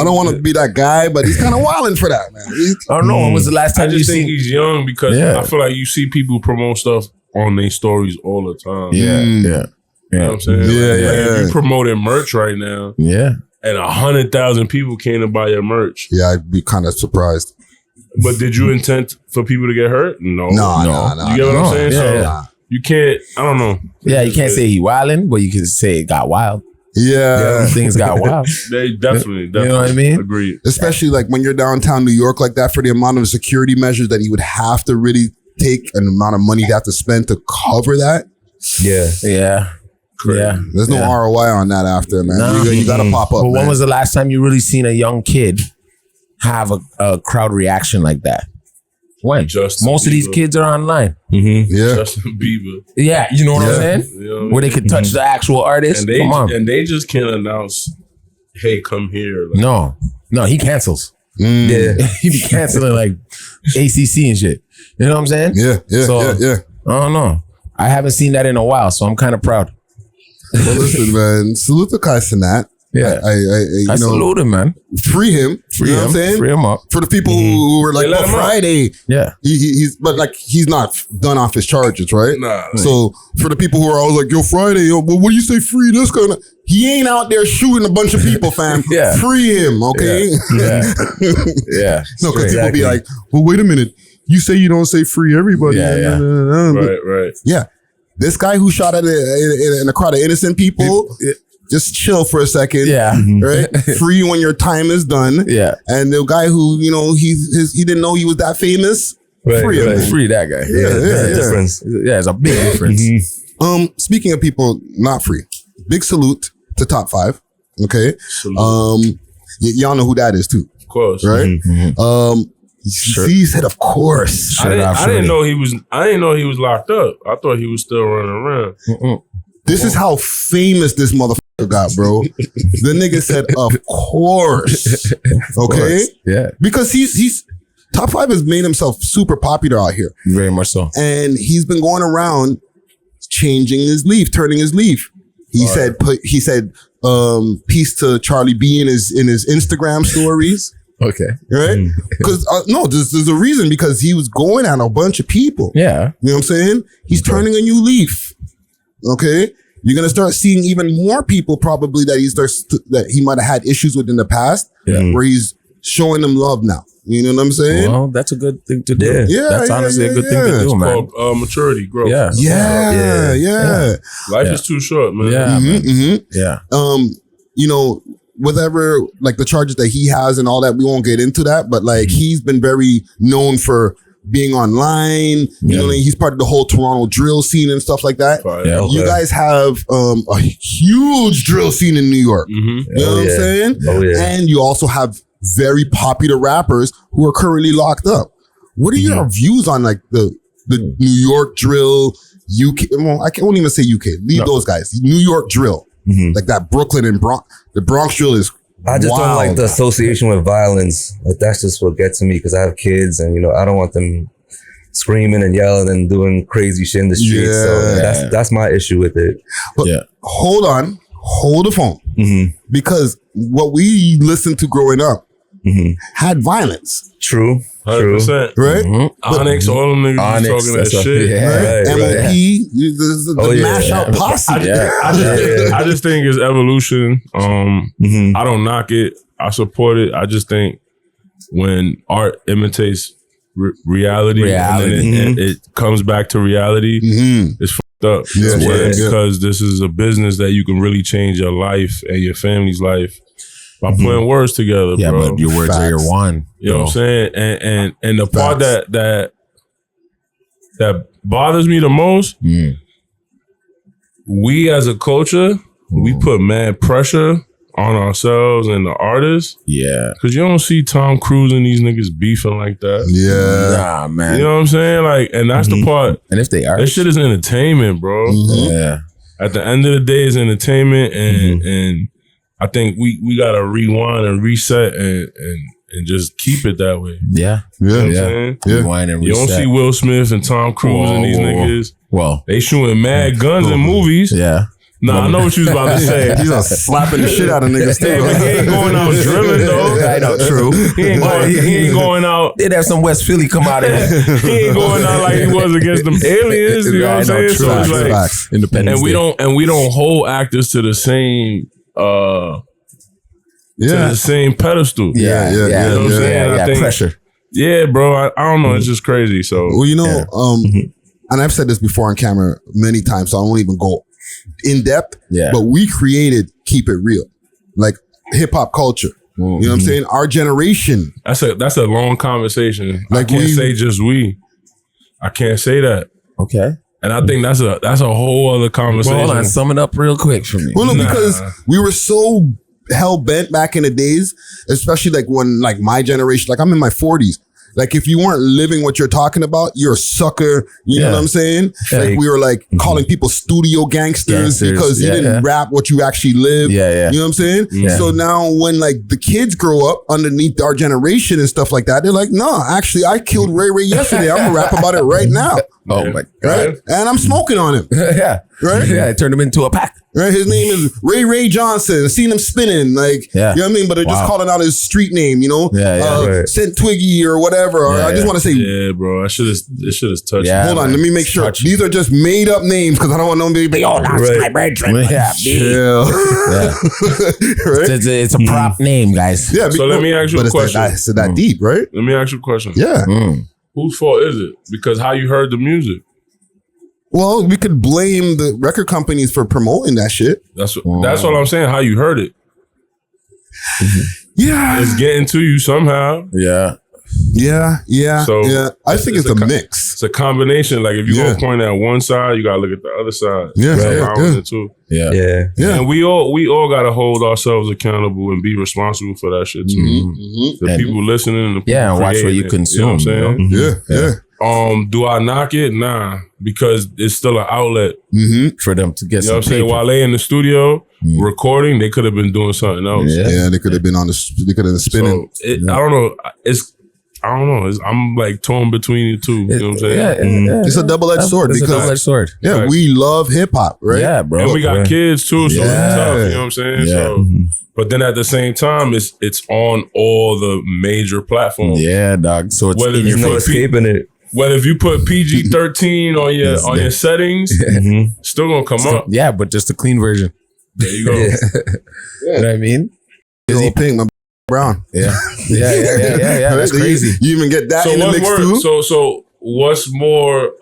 don't want to be that guy, but he's kind of wilding for that, man. I don't know. When was the last time I just think he's young because I feel like you see people promote stuff on their stories all the time. Yeah. You know what I'm saying? If you promoting merch right now. Yeah. And 100,000 people came to buy your merch. Yeah, I'd be kind of surprised. But did you intend for people to get hurt? No. No. You get what I'm saying? You can't, I don't know. Yeah, you can't say he wilding, but you can say it got wild. Yeah. Things got wild. They definitely. You know what I mean? Agreed. Especially like when you're downtown New York like that, for the amount of security measures that he would have to really take and the amount of money he'd have to spend to cover that. Yeah. There's no ROI on that after, man. No. You gotta pop up. But when man. was the last time you really seen a young kid have a crowd reaction like that? When? Justin Most Bieber. of these kids are online. Yeah. Justin Bieber. Yeah, you know what I'm saying? You know what I Where they mean? could touch the actual artist. And they Come on. and they just can't announce, hey, come here. Like, No, he cancels. Yeah. He be canceling like ACC and shit. You know what I'm saying? Yeah. So, Yeah. I don't know. I haven't seen that in a while, so I'm kind of proud. Well, listen, man. Salute to Kai Cenat. Yeah. I salute him, man. free him. Free you know him. what I'm saying? Free him up. For the people who were like, They let him out. Friday. Yeah. He's not done off his charges, right? Nah. So for the people who are always like, yo, Friday, yo, but what do you say free this kind of? He ain't out there shooting a bunch of people, fam. Yeah. Free him, okay? Yeah. Yeah. No, because people Exactly. be like, well, wait a minute. You say you don't say free everybody. Yeah. Right. Yeah. This guy who shot at in a crowd of innocent people, just chill for a second. Yeah. Right? Free when your time is done. Yeah. And the guy who, you know, he didn't know he was that famous. Right, Free him. right. man. Free that guy. Yeah. Difference. Yeah, it's a big difference. Speaking of people not free, big salute to Top 5. Okay. Y'all know who that is too, Of course. right? He said, of course. I didn't know he was locked up. I thought he was still running around. This is how famous this motherfucker got, bro. The nigga said, of course. Okay. Yeah. Because he's Top 5 has made himself super popular out here. Very much so. And he's been going around changing his leaf, turning his leaf. He said peace to Charlie B in his Instagram stories. Okay. Right? Because there's a reason, because he was going at a bunch of people. Yeah. You know what I'm saying? He's turning a new leaf. Okay? You're gonna start seeing even more people probably that he might have had issues with in the past, where he's showing them love now. You know what I'm saying? Well, that's a good thing to do. Yeah, That's honestly a good thing to do, man. Called maturity, growth. Yeah. Yeah. Life is too short, man. Yeah. man. Yeah. You know, whatever, like the charges that he has and all that, we won't get into that, but like he's been very known for being online. You know, he's part of the whole Toronto drill scene and stuff like that. Yeah. You guys have a huge drill scene in New York. You know what I'm saying? Oh, yeah. And you also have very popular rappers who are currently locked up. What are your views on like the New York drill, UK? Well, I won't even say UK. Leave those guys. New York drill, like that Brooklyn and the Bronx drill is. I just don't wild. like the association with violence. Like that's just what gets to me, because I have kids, and I don't want them screaming and yelling and doing crazy shit in the streets. Yeah. So that's my issue with it. But hold the phone, because what we listened to growing up had violence. True. 100%. Right? Onyx, all them niggas was talking that shit. Yeah. Right? MOP, the mash out posse. I just think it's evolution. I don't knock it. I support it. I just think when art imitates reality, and then it comes back to reality, it's fucked up. Because this is a business that you can really change your life and your family's life by putting words together, Yeah, bro. but your words are your one. You know what I'm saying? And the part that bothers me the most, we as a culture, we put mad pressure on ourselves and the artists. Yeah. Cause you don't see Tom Cruise and these niggas beefing like that. Yeah. Nah, man. You know what I'm saying? Like, and that's the part. And if they are, That shit is entertainment, bro. yeah. At the end of the day, it's entertainment, and I think we gotta rewind and reset and just keep it that way. Yeah. You know what I'm Yeah. saying? Rewind and You don't reset. see Will Smith and Tom Cruise and these niggas. Well, They shooting mad guns in movies. yeah. Nah, I know what you was about to say. He's slapping the shit out of niggas Hey, too. but he ain't going out drilling though. I know, true. He ain't going out. They'd have some West Philly come out of here. He ain't going out like he was against them aliens. You know what I'm saying? So it's like, Facts. Independence and we don't hold actors to the same to the same pedestal. Yeah. You know what I'm saying? I think pressure. Yeah, bro. I don't know. It's just crazy. So Well, you know, and I've said this before on camera many times, so I won't even go in depth. Yeah. But we created Keep It Real, like hip hop culture. You know what I'm saying? Our generation. that's a long conversation. Like I can't we- say just we. I can't say that. Okay. And I think that's a whole other conversation. Well, hold on. Sum it up real quick for me. Well, no, because we were so hell bent back in the days, especially like when like my generation, like I'm in my 40s. Like if you weren't living what you're talking about, you're a sucker. You know what I'm saying? Like we were like calling people studio gangsters because you didn't rap what you actually lived. You know what I'm saying? So now when like the kids grow up underneath our generation and stuff like that, they're like, no, actually I killed Ray Ray yesterday. I'm gonna rap about it right now. Oh my God. Right? And I'm smoking on him. Right? Yeah, I turned him into a pack. Right? His name is Ray Johnson. I seen him spinning, like, you know what I mean? But they're just calling out his street name, you know? Sent Twiggy or whatever. Or I just want to say, yeah, bro, it should have touched. Yeah, hold on, let me make sure. These are just made up names because I don't want nobody to be, oh, that's my brethren. Chill. Right? It's a prop name, guys. Yeah. So let me ask you a question. It's that deep, right? Let me ask you a question. Yeah. Whose fault is it? Because how you heard the music? Well, we could blame the record companies for promoting that shit. That's what I'm saying. How you heard it? Yeah, it's getting to you somehow. Yeah. So I think it's a mix. It's a combination. Like if you go point at one side, you gotta look at the other side. And we all gotta hold ourselves accountable and be responsible for that shit too. The people listening and the people and watch what you consume. You know what I'm saying? Do I knock it? Nah, because it's still an outlet for them to get. You know what I'm saying? While they in the studio recording, they could have been doing something else. Yeah, they could have been they could have been spinning. So I don't know. I'm like torn between the two. You know what I'm saying? It's a double-edged sword. It's a double-edged sword. Yeah, we love hip hop, right? Yeah, bro. And we got kids too, so it's tough. You know what I'm saying? So, but then at the same time, it's on all the major platforms. Yeah, dog. So it's there's no escaping it. Whether if you put PG-13 on your settings, still gonna come up. Yeah, but just a clean version. There you go. You know what I mean? Is he pink? My brown. Yeah. That's crazy. You even get that in the mix too? So what's more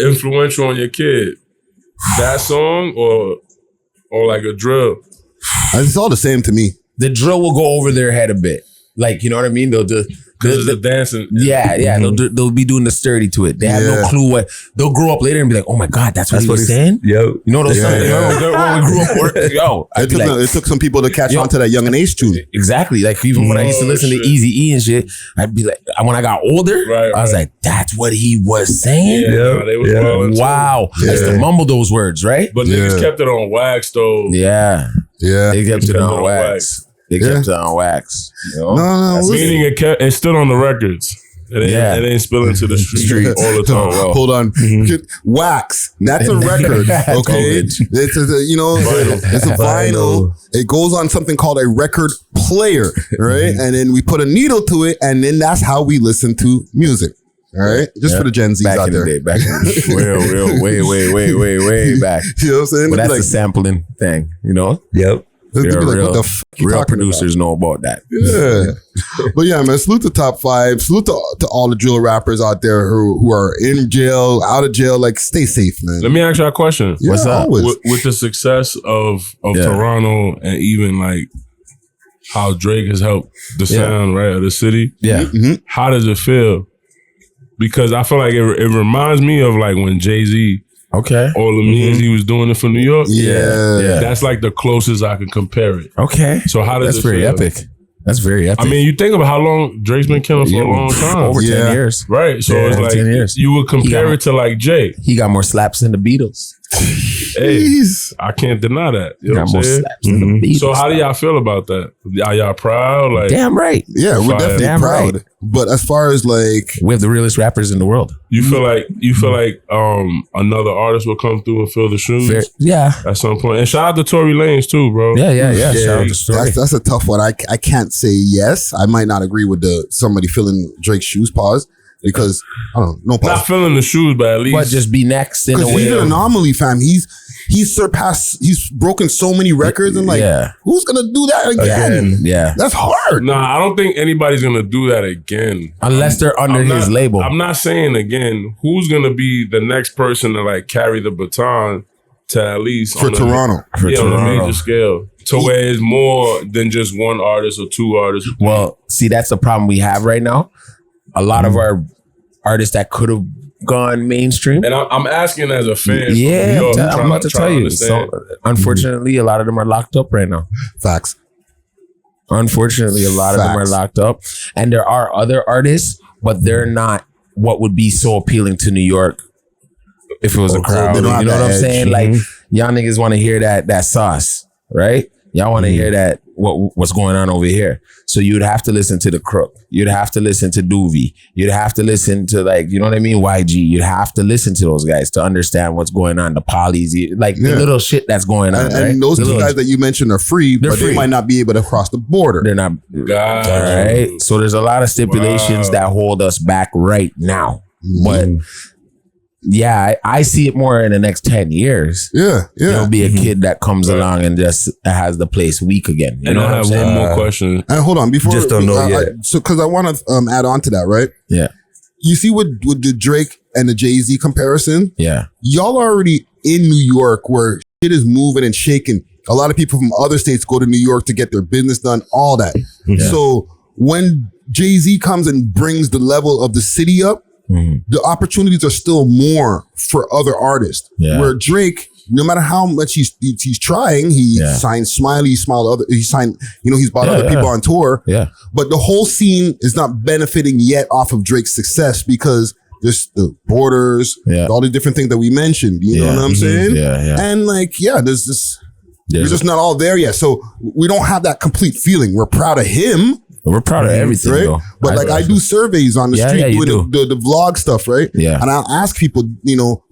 influential on your kid? That song or like a drill? It's all the same to me. The drill will go over their head a bit. Like, you know what I mean? They'll just because the dancing. Yeah. They'll be doing the sturdy to it. They have no clue what they'll grow up later and be like, oh my God, that's what he was saying. Yo, you know those songs, when we grew up. It took some people to catch on to that Young and Age tune. Exactly. Like even when I used to listen to Eazy-E and shit, I'd be like, when I got older, I was like, that's what he was saying. Wow. I used to mumble those words, right? But niggas kept it on wax though. Yeah. They kept it on wax. They kept it on wax. You know? No. Meaning it's still on the records. It ain't spilling to the street all the time. Well. Hold on. Wax. That's a record. Okay. It's a vinyl. It goes on something called a record player. Right. And then we put a needle to it. And then that's how we listen to music. All right. Just for the Gen Zs out there. Back in the day. Real. Way back. You know what I'm saying? But that's the sampling thing, you know? Yep. Real producers know about that. Yeah. But yeah, man, salute to Top 5. Salute to all the drill rappers out there who are in jail, out of jail. Like, stay safe, man. Let me ask you a question. Yeah, what's up? With the success of Toronto and even like how Drake has helped the sound, right, of the city. Yeah. How does it feel? Because I feel like it reminds me of like when Jay-Z all the means he was doing it for New York. Yeah. That's like the closest I can compare it. Okay. So how does That's very feel? epic. That's very epic. I mean, you think about how long Drake's been killing for a long time. Over 10 years. Right. So it's like 10 years. You would compare it to like Jay. He got more slaps than the Beatles. Hey, I can't deny that. You know what I'm saying? Than the Beatles, so how do y'all feel about that? Are y'all proud? Like, damn right. Yeah, we're definitely proud. Right. But as far as like, we have the realest rappers in the world. You feel like another artist will come through and fill the shoes. At some point. And shout out to Tory Lanez too, bro. Yeah. Shout out to Tory. That's a tough one. I can't say yes. I might not agree with somebody filling Drake's shoes. Pause. Because I don't know. Not filling the shoes, but at least. But just be next in a way. He's an anomaly, fam. He's surpassed. He's broken so many records. And like, who's gonna do that again? Yeah, that's hard. Nah, I don't think anybody's gonna do that again unless they're under his label. I'm not saying again. Who's gonna be the next person to like carry the baton to at least for Toronto? On a major scale. To where it's more than just one artist or two artists. Well, see, that's the problem we have right now. A lot of our artists that could have gone mainstream. And I'm asking as a fan. Yeah, York, I'm about to tell you. So, unfortunately, a lot of them are locked up right now. Facts. Unfortunately, a lot of them are locked up. And there are other artists, but they're not what would be so appealing to New York if it was a crowd. You know what I'm saying? Like, y'all niggas want to hear that sauce, right? Y'all want to hear that what's going on over here. So you'd have to listen to the Crook. You'd have to listen to Doobie. You'd have to listen to, like, you know what I mean? YG. You'd have to listen to those guys to understand what's going on. The polys, like the little shit that's going on. And those two guys that you mentioned are free, but they might not be able to cross the border. They're not. All right. So there's a lot of stipulations that hold us back right now. But yeah, I see it more in the next 10 years. There'll be a kid that comes along and just has the place weak again. You know what I'm saying? One more question. And hold on, before just don't know yet. So, because I want to add on to that, right? Yeah. You see with the Drake and the Jay-Z comparison? Yeah. Y'all are already in New York where shit is moving and shaking. A lot of people from other states go to New York to get their business done, all that. Yeah. So when Jay-Z comes and brings the level of the city up, the opportunities are still more for other artists. Yeah. Where Drake, no matter how much he's trying, he signed Smiley, he signed, he's brought other people on tour. Yeah. But the whole scene is not benefiting yet off of Drake's success because there's the borders, all the different things that we mentioned. You know what I'm saying? Yeah. And there's this. We're just not all there yet. So we don't have that complete feeling. We're proud of him. We're proud of everything, right? Though. But I do surveys on the street doing the vlog stuff, right? Yeah. And I'll ask people,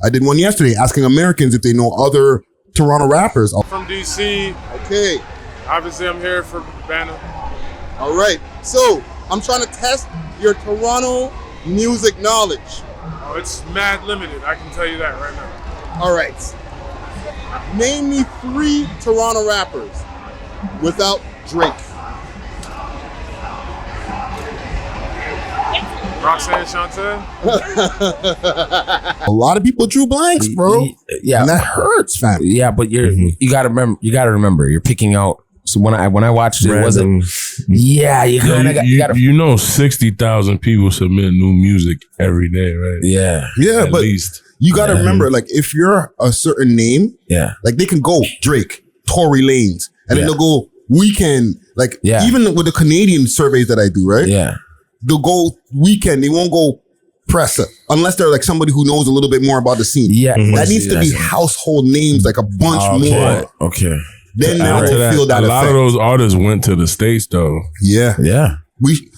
I did one yesterday asking Americans if they know other Toronto rappers. From DC. Okay. Obviously, I'm here for Cabana. All right. So I'm trying to test your Toronto music knowledge. Oh, it's mad limited. I can tell you that right now. All right. Name me 3 Toronto rappers without Drake. Roxanne Chantel. A lot of people drew blanks, bro. Yeah, and that hurts, fam. Yeah, but you gotta remember, you're picking out. So when I watched it, it wasn't. Yeah, you gotta. 60,000 people submit new music every day, right? Yeah, at least. You gotta remember, like, if you're a certain name, like they can go Drake, Tory Lanez, and then they'll go Weekend. Like, even with the Canadian surveys that I do, right? Yeah. They'll go Weekend. They won't go Pressa unless they're like somebody who knows a little bit more about the scene. Yeah, that needs to be household names, like a bunch more. Okay. Then now we'll feel that. A lot of those artists went to the States though. Yeah.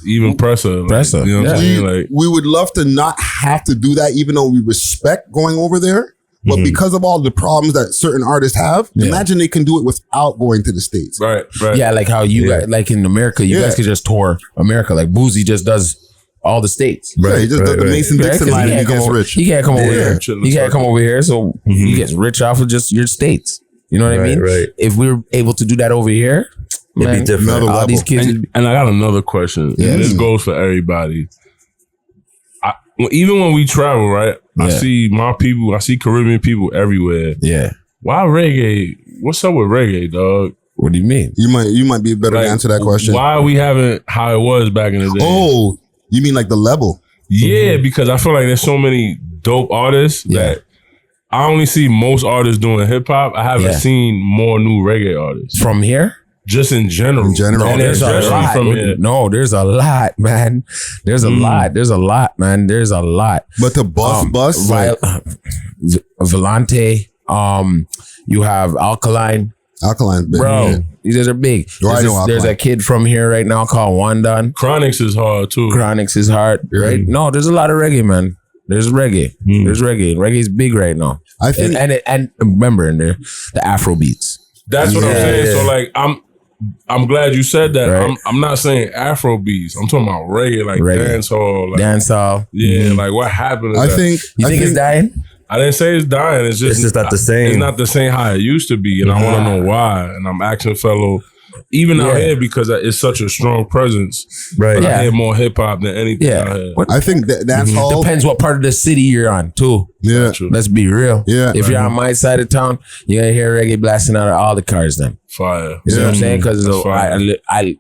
Even Pressa. You know what I'm saying? Like, we would love to not have to do that, even though we respect going over there. But because of all the problems that certain artists have, imagine they can do it without going to the States. Right. Yeah, like how you guys, like in America, you guys could just tour America. Like Boozy just does all the states. Right. He just does the Mason-Dixon line and he gets rich. He can't come over here. He can't come over here, so he gets rich off of just your states. You know what I mean? Right. If we were able to do that over here, it'd be different. All these kids. And I got another question. Yeah. And this goes for everybody. Even when we travel, right? I see my people, I see Caribbean people everywhere. Yeah. Why reggae? What's up with reggae, dog? What do you mean? You might be better to answer that question. Why we haven't how it was back in the day? Oh, you mean like the level? Yeah, because I feel like there's so many dope artists that I only see most artists doing hip hop. I haven't seen more new reggae artists. From here? Just in general. No, there's a lot. No, there's a lot, man. There's a lot. There's a lot, man. There's a lot. But the bus, Volante, you have Alkaline. Alkaline's big. Bro, these are big. There's a kid from here right now called Wandan. Chronics is hard too. Chronics is hard, right? No, there's a lot of reggae, man. There's reggae. There's reggae. Reggae's big right now. I think, and remember in there, the Afro beats. That's what I'm saying. So like, I'm glad you said that. Right. I'm not saying Afro beats. I'm talking about reggae, like dancehall. Like, dancehall. Yeah, like what happened to that? You think it's dying? I didn't say it's dying. It's just not the same. It's not the same how it used to be. And I want to know why. And I'm asking fellow, even out here, because it's such a strong presence. Right. I hear more hip hop than anything out here. I think that's all. Depends what part of the city you're on, too. Yeah. Let's be real. Yeah. If you're on my side of town, you're going to hear reggae blasting out of all the cars then. Fire. You know what I'm saying? Because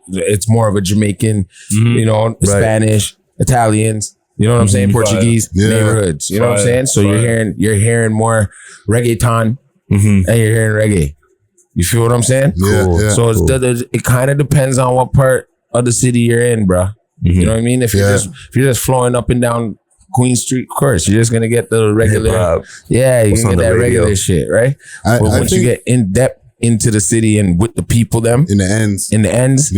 it's more of a Jamaican, Spanish, Italians. You know what I'm saying? Portuguese neighborhoods. You know what I'm saying? So you're hearing more reggaeton and you're hearing reggae. You feel what I'm saying? Yeah. So it kind of depends on what part of the city you're in, bro. You know what I mean? If you're just flowing up and down Queen Street, of course, you're just gonna get the regular. Hip-hop. Yeah, you What's can on get the that radio? regular shit, right? But once you get in depth into the city and with the people, them in the ends.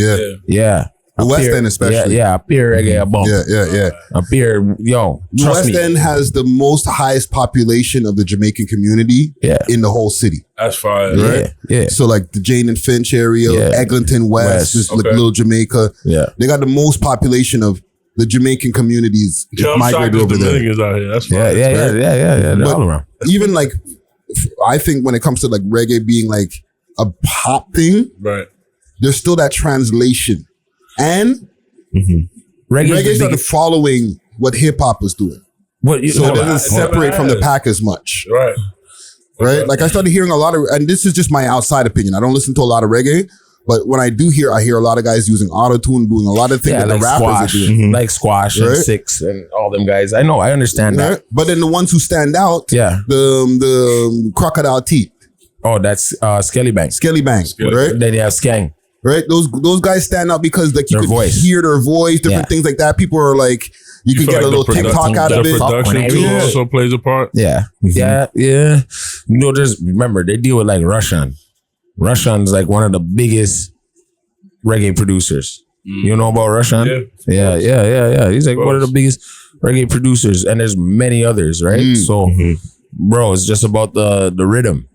Yeah. The West End especially. Yeah, up here reggae a bump. Yeah. Up here, yo, The trust West me. End has the highest population of the Jamaican community in the whole city. That's fine. Right? Yeah. So like the Jane and Finch area, Eglinton West, just like little Jamaica. Yeah. They got the most population of the Jamaican communities migrated over there. Dominicans out here. That's fine. Yeah. They're all around. Even like, I think when it comes to like reggae being like a pop thing, right? There's still that translation. And reggae started following what hip hop was doing. So it doesn't separate from the pack as much. Right. Right? Like I started hearing a lot of, and this is just my outside opinion. I don't listen to a lot of reggae, but when I do hear, I hear a lot of guys using auto-tune, doing a lot of things that like the rappers are doing. like Squash and Six and all them guys. I know, I understand that. But then the ones who stand out, the Crocodile Teeth. Oh, that's Skelly Bang. Right? Then you have Skang. Right? Those guys stand out because like you Their can voice. hear their voice, different things like that. People are like, you can get a little TikTok out of it. Production too also plays a part. Yeah. You know, remember, they deal with like Rushan. Rushan's like one of the biggest reggae producers. You know about Rushan? Yeah. He's like one of the biggest reggae producers, and there's many others, right? So, bro, it's just about the rhythm.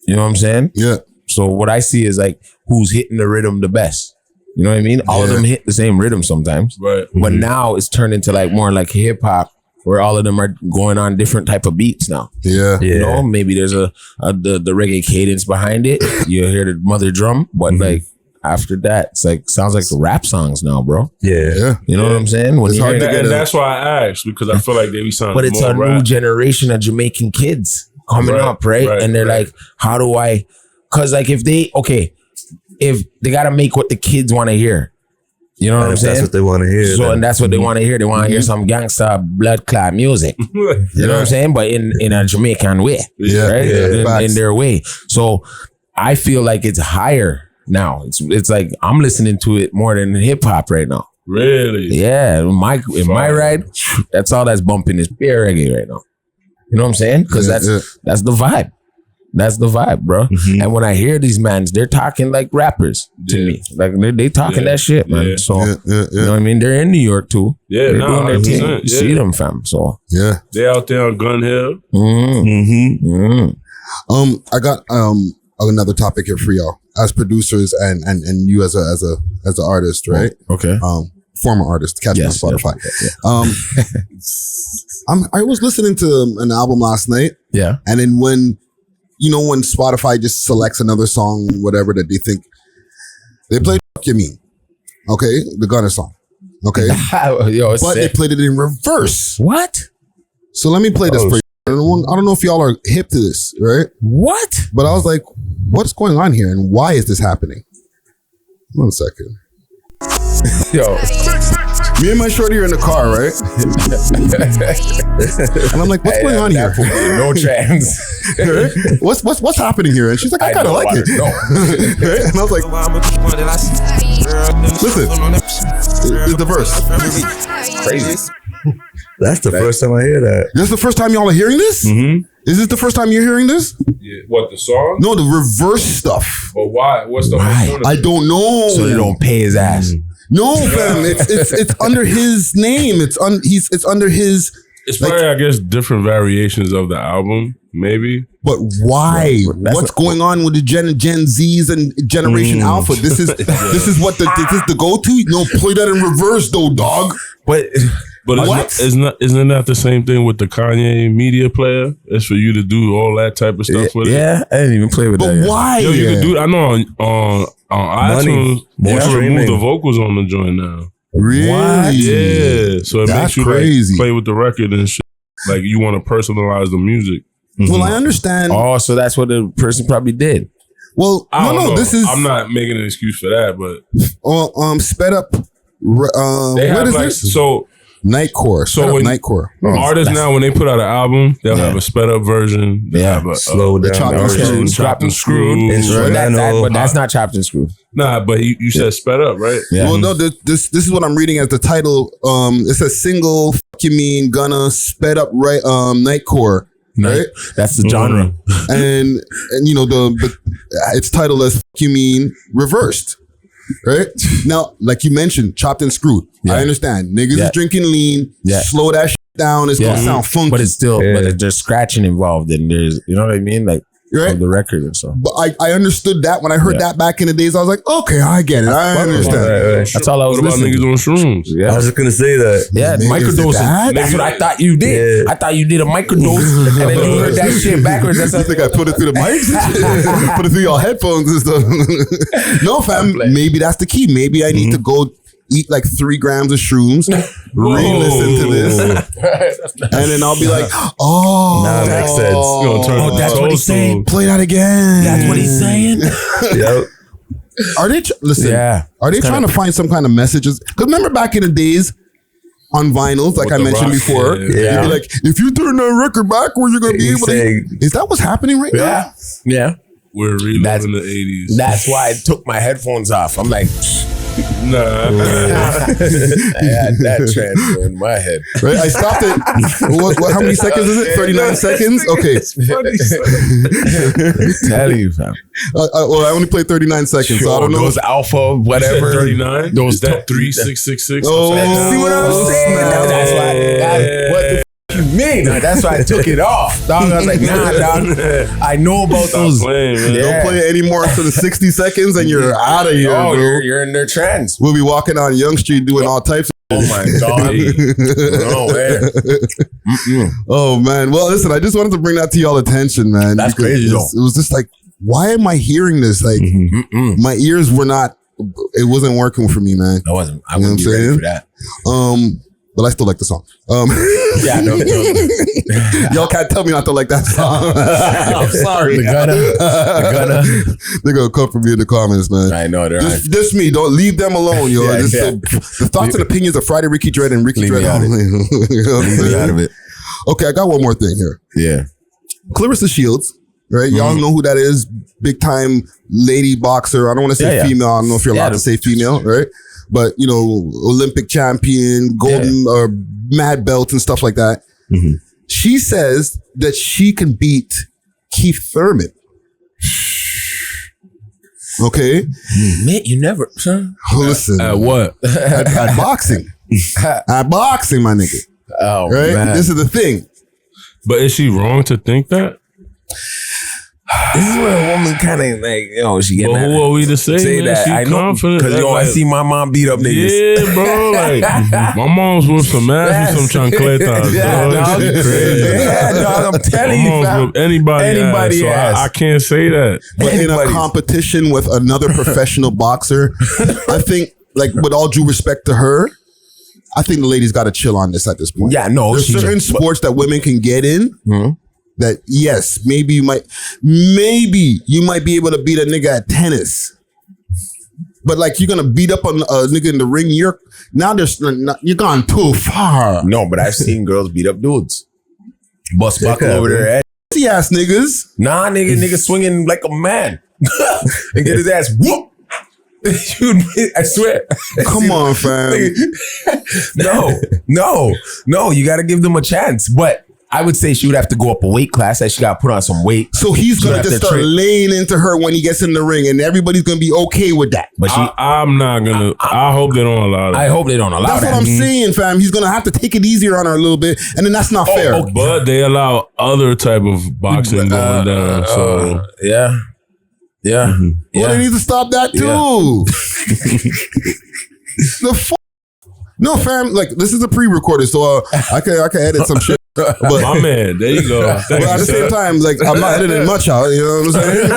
You know what I'm saying? Yeah. So what I see is like who's hitting the rhythm the best. You know what I mean? All of them hit the same rhythm sometimes. Right. But now it's turned into like more like hip hop, where all of them are going on different type of beats now. Yeah. You know, maybe there's the reggae cadence behind it. You hear the mother drum, but like after that, it's like sounds like rap songs now, bro. Yeah. You know what I'm saying? When It's hard and that's why I asked, because I feel like they be sounding but it's more a new generation of Jamaican kids coming up, right? And they're like, how do I? Because like if they gotta make what the kids want to hear. You know what I'm saying? That's what they want to hear. So, and that's what they want to hear. They want to hear some gangsta blood clot music. You know what I'm saying? But in a Jamaican way. Right? In their way. So I feel like it's higher now. It's like I'm listening to it more than hip hop right now. Really? Yeah. In my ride, that's all that's bumping is pure reggae right now. You know what I'm saying? Because that's the vibe. That's the vibe, bro. And when I hear these mans, they're talking like rappers to me. Like they talking that shit, man. So you know what I mean? They're in New York too. Yeah, they're doing their thing. You 100%, see them, fam. So they out there on Gun Hill. I got another topic here for y'all as producers and you as an artist, right? Okay. Former artist, catch me on Spotify. I was listening to an album last night. Yeah. And then when Spotify just selects another song, whatever that they think, they played Fuck You Mean. Okay? The Gunna song. Okay? But they played it in reverse. What? So let me play this for you. I don't know if y'all are hip to this, right? What? But I was like, what's going on here and why is this happening? 1 second. Yo. Me and my shorty are in the car, right? And I'm like, what's going on here? No chance. What's happening here? And she's like, I kind of like it. Right? And I was like, listen, it's the verse. Crazy. That's the first time I hear that. This is the first time y'all are hearing this? Is this the first time you're hearing this? Yeah. What, the song? No, the reverse stuff. But why? What's the whole point of I it? don't know. So they don't pay his ass. No, fam. It's under his name. It's under his. It's probably, I guess, different variations of the album, maybe. But why? What's going on with the Gen Zs and Generation Alpha? This is what this is the go-to. No, play that in reverse though, dog. But what? Isn't that the same thing with the Kanye media player? It's for you to do all that type of stuff with it. Yeah, I didn't even play with that. But why? Yo, you can do. I know on iTunes, you can remove the vocals on the joint now. Really? What? Yeah, so it That's makes you crazy. like play with the record and shit. Like you want to personalize the music. Well, I understand. Oh, so that's what the person probably did. Well, I don't know. This is. I'm not making an excuse for that, but sped up. they What have is like this? so. Nightcore. So when Nightcore. artists now, when they put out an album, they'll have a sped up version. They have a slow down version. Chopped and screwed. But that's not chopped and screwed. Nah, but you said sped up, right? Yeah. Well, no, this is what I'm reading as the title. It says single. Fuck you mean gonna sped up right? Nightcore. Right, that's the genre, and you know it's titled as "Fuck You Mean" reversed. Right now, like you mentioned, chopped and screwed. I understand. Niggas is drinking lean. Slow that shit down. It's gonna sound funky, but it's still, but there's scratching involved, and there's, you know what I mean, like of the record and so. But I understood that when I heard that back in the days. I was like, okay, I get it. I understand. That's all I was listening to. Niggas on shrooms. I was just gonna say that. Yeah, microdosing. That's what I thought you did. I thought you did a microdose, and then you heard that shit backwards. That's I think I put it through the mics, put it through your headphones and stuff. No, fam. Maybe that's the key. Maybe I need to go eat like 3 grams of shrooms, re-listen to this, and then I'll be like, oh, now it makes sense. That's what he's saying. Play that again. That's what he's saying. Yep. Are they listen? Yeah. Are they trying to find some kind of messages? Because remember back in the days on vinyls, like I mentioned before, they'd be like, if you turn that record backwards, you're gonna be able to. Is that what's happening right now? Yeah. We're reliving the 80s. That's why I took my headphones off. I'm like, nah. I had that transfer in my head. Right? I stopped it. How many seconds is it? 39 seconds? Okay. Tell you, fam. Well, I only played 39 seconds, so I don't know. Those alpha, whatever. 39? Those that 3666? Oh, see what I'm saying? That's why. What the you mean? That's why I took it off. Dog, I was like, nah, dog. I know about those. Don't play it any more than 60 seconds and you're out of here, bro. You're in their trends. We'll be walking on Young Street doing all types of Oh my God. No way. Oh man. Well, listen, I just wanted to bring that to y'all attention, man. That's crazy, though. It was just like, why am I hearing this? Like, my ears were not, it wasn't working for me, man. I wasn't. I wouldn't be ready for that. But I still like the song. Yeah, no. Y'all can't tell me not to like that song. I'm sorry. The gunna. They're gonna come for me in the comments, man. I know they're just me. Don't leave them alone, yo. The thoughts and opinions of Friday Ricky Dread and Ricky Dread. Leave me out of it. Okay, I got one more thing here. Yeah. Clarissa Shields, right? Y'all know who that is. Big time lady boxer. I don't want to say female. I don't know if you're allowed to say female, right? But, you know, Olympic champion, golden or mad belt and stuff like that. She says that she can beat Keith Thurman. Okay. Man, you never, son. Listen. At what? At boxing. At boxing, my nigga. Oh, right? man. This is the thing. But is she wrong to think that? This is where a woman kind of like, she getting that. Who are we to say that? She I know, confident. because I see my mom beat up niggas. Yeah, bro. Like, my mom's with some ass with some chancletas. Dog. She crazy. Yeah, dog, I'm telling you, my mom's with anybody ass. So I can't say that. But in a competition with another professional boxer, I think, like, with all due respect to her, I think the lady's got to chill on this at this point. Yeah, no. There's certain sports that women can get in. That yes, maybe you might be able to beat a nigga at tennis, but like you're gonna beat up on a nigga in the ring. You're gone too far. No, but I've seen girls beat up dudes, bust buckle over their head. See ass niggas. Nah, nigga swinging like a man and get his ass whoop. I swear. Come on, fam. No. You got to give them a chance, but. I would say she would have to go up a weight class. That she got to put on some weight. So he's going to just start laying into her when he gets in the ring, and everybody's going to be okay with that. But I'm not going to. I hope they don't allow that. I hope they don't allow that. That's what I'm saying, fam. He's going to have to take it easier on her a little bit, and then that's not fair. Okay. But they allow other type of boxing going down. So yeah. Well, they need to stop that too. No, fam. Like this is a pre-recorded, so I can edit some shit. But my man, there you go. But at the same time, like I'm not editing much out. You know what I'm saying?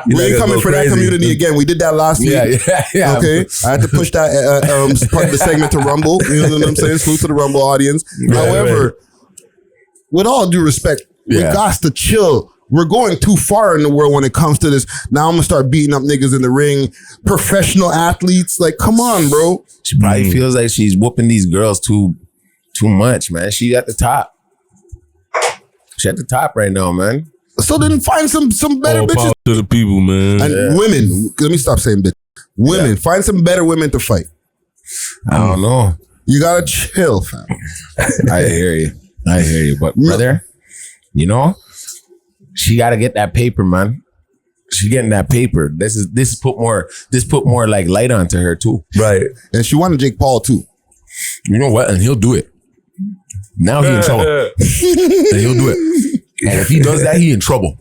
We ain't coming for that community again. We did that last week. Yeah. Okay, I had to push that part of the segment to Rumble. You know what I'm saying? Salute to the Rumble audience. However, with all due respect, we got to chill we're going too far in the world when it comes to this. Now I'm gonna start beating up niggas in the ring, professional athletes. Like, come on, bro. She probably feels like she's whooping these girls too much, man. She at the top. She at the top right now, man. So then find some better bitches. Power to the people, man. And women, let me stop saying bitch. Women, find some better women to fight. I don't know. You gotta chill, fam. I hear you. But brother, you know, she gotta get that paper, man. She getting that paper. This put more like light onto her too. Right. And she wanted Jake Paul too. You know what? And he'll do it. Now he in trouble. And he'll do it. And if he does that, he in trouble.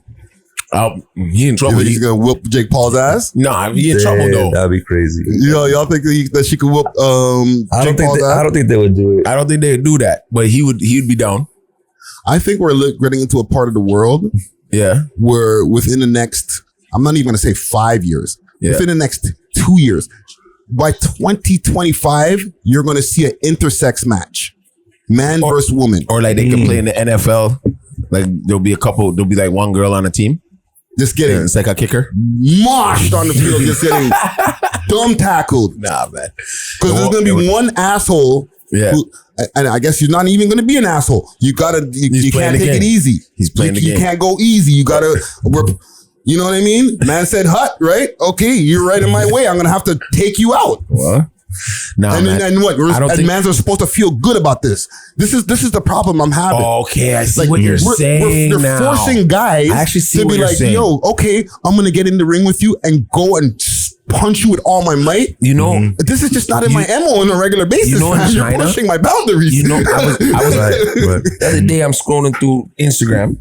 He in trouble. He's gonna whoop Jake Paul's ass? Nah, he in trouble though. That'd be crazy. Y'all think that she could whoop Jake Paul's ass? I don't think they would do it. I don't think they would do that, but he'd be down. I think we're getting into a part of the world where within the next, I'm not even gonna say 5 years, within the next 2 years, by 2025, you're gonna see an intersex match. Man versus woman. Or like they can play in the NFL. Like there'll be like one girl on a team. Just getting it's like a kicker. Moshed on the field, just getting dumb tackled. Nah, man. Because there's gonna be one asshole who, and I guess you're not even gonna be an asshole. You gotta you can't take it easy. He's playing the game. You can't go easy. You gotta you know what I mean? Man said hut, right? Okay, you're right in my way. I'm gonna have to take you out. What? No, and what? And mans are supposed to feel good about this. This is the problem I'm having. Okay, I see what you're saying. They're forcing guys to be like, yo, okay, I'm gonna get in the ring with you and go and punch you with all my might. You know, this is just not in my MO on a regular basis. You know, in China, you're pushing my boundaries. You know, I was the other day I'm scrolling through Instagram,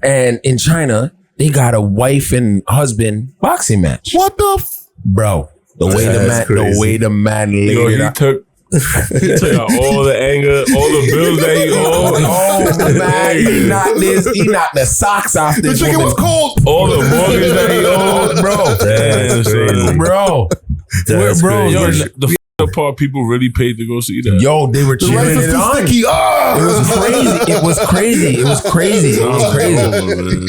and in China they got a wife and husband boxing match. What the bro? The way the man laid it out. He took out all the anger, all the bills that he owed. Oh man, he knocked the socks off this The chicken was cold. All the mortgage that he owed, bro. That's crazy. Bro. Yo, the part people really paid to go see that. Yo, they were cheering it on. It was crazy.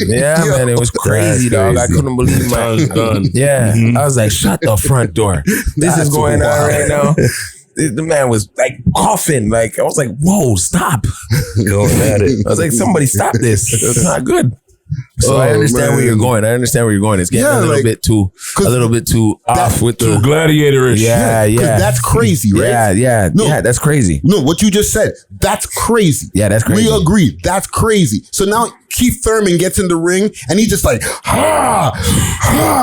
Yeah, man, it was crazy, dog. I couldn't believe my done. Yeah, I was like, shut the front door. This is going on right now. The man was like coughing. Like I was like, whoa, stop. Going at it. I was like, somebody stop this. It's not good. So I understand where you're going. It's getting a little bit too off with the gladiator-ish. Yeah. That's crazy, right? Yeah, that's crazy. No, what you just said, that's crazy. Yeah, that's crazy. We agree. That's crazy. So now Keith Thurman gets in the ring and he's just like,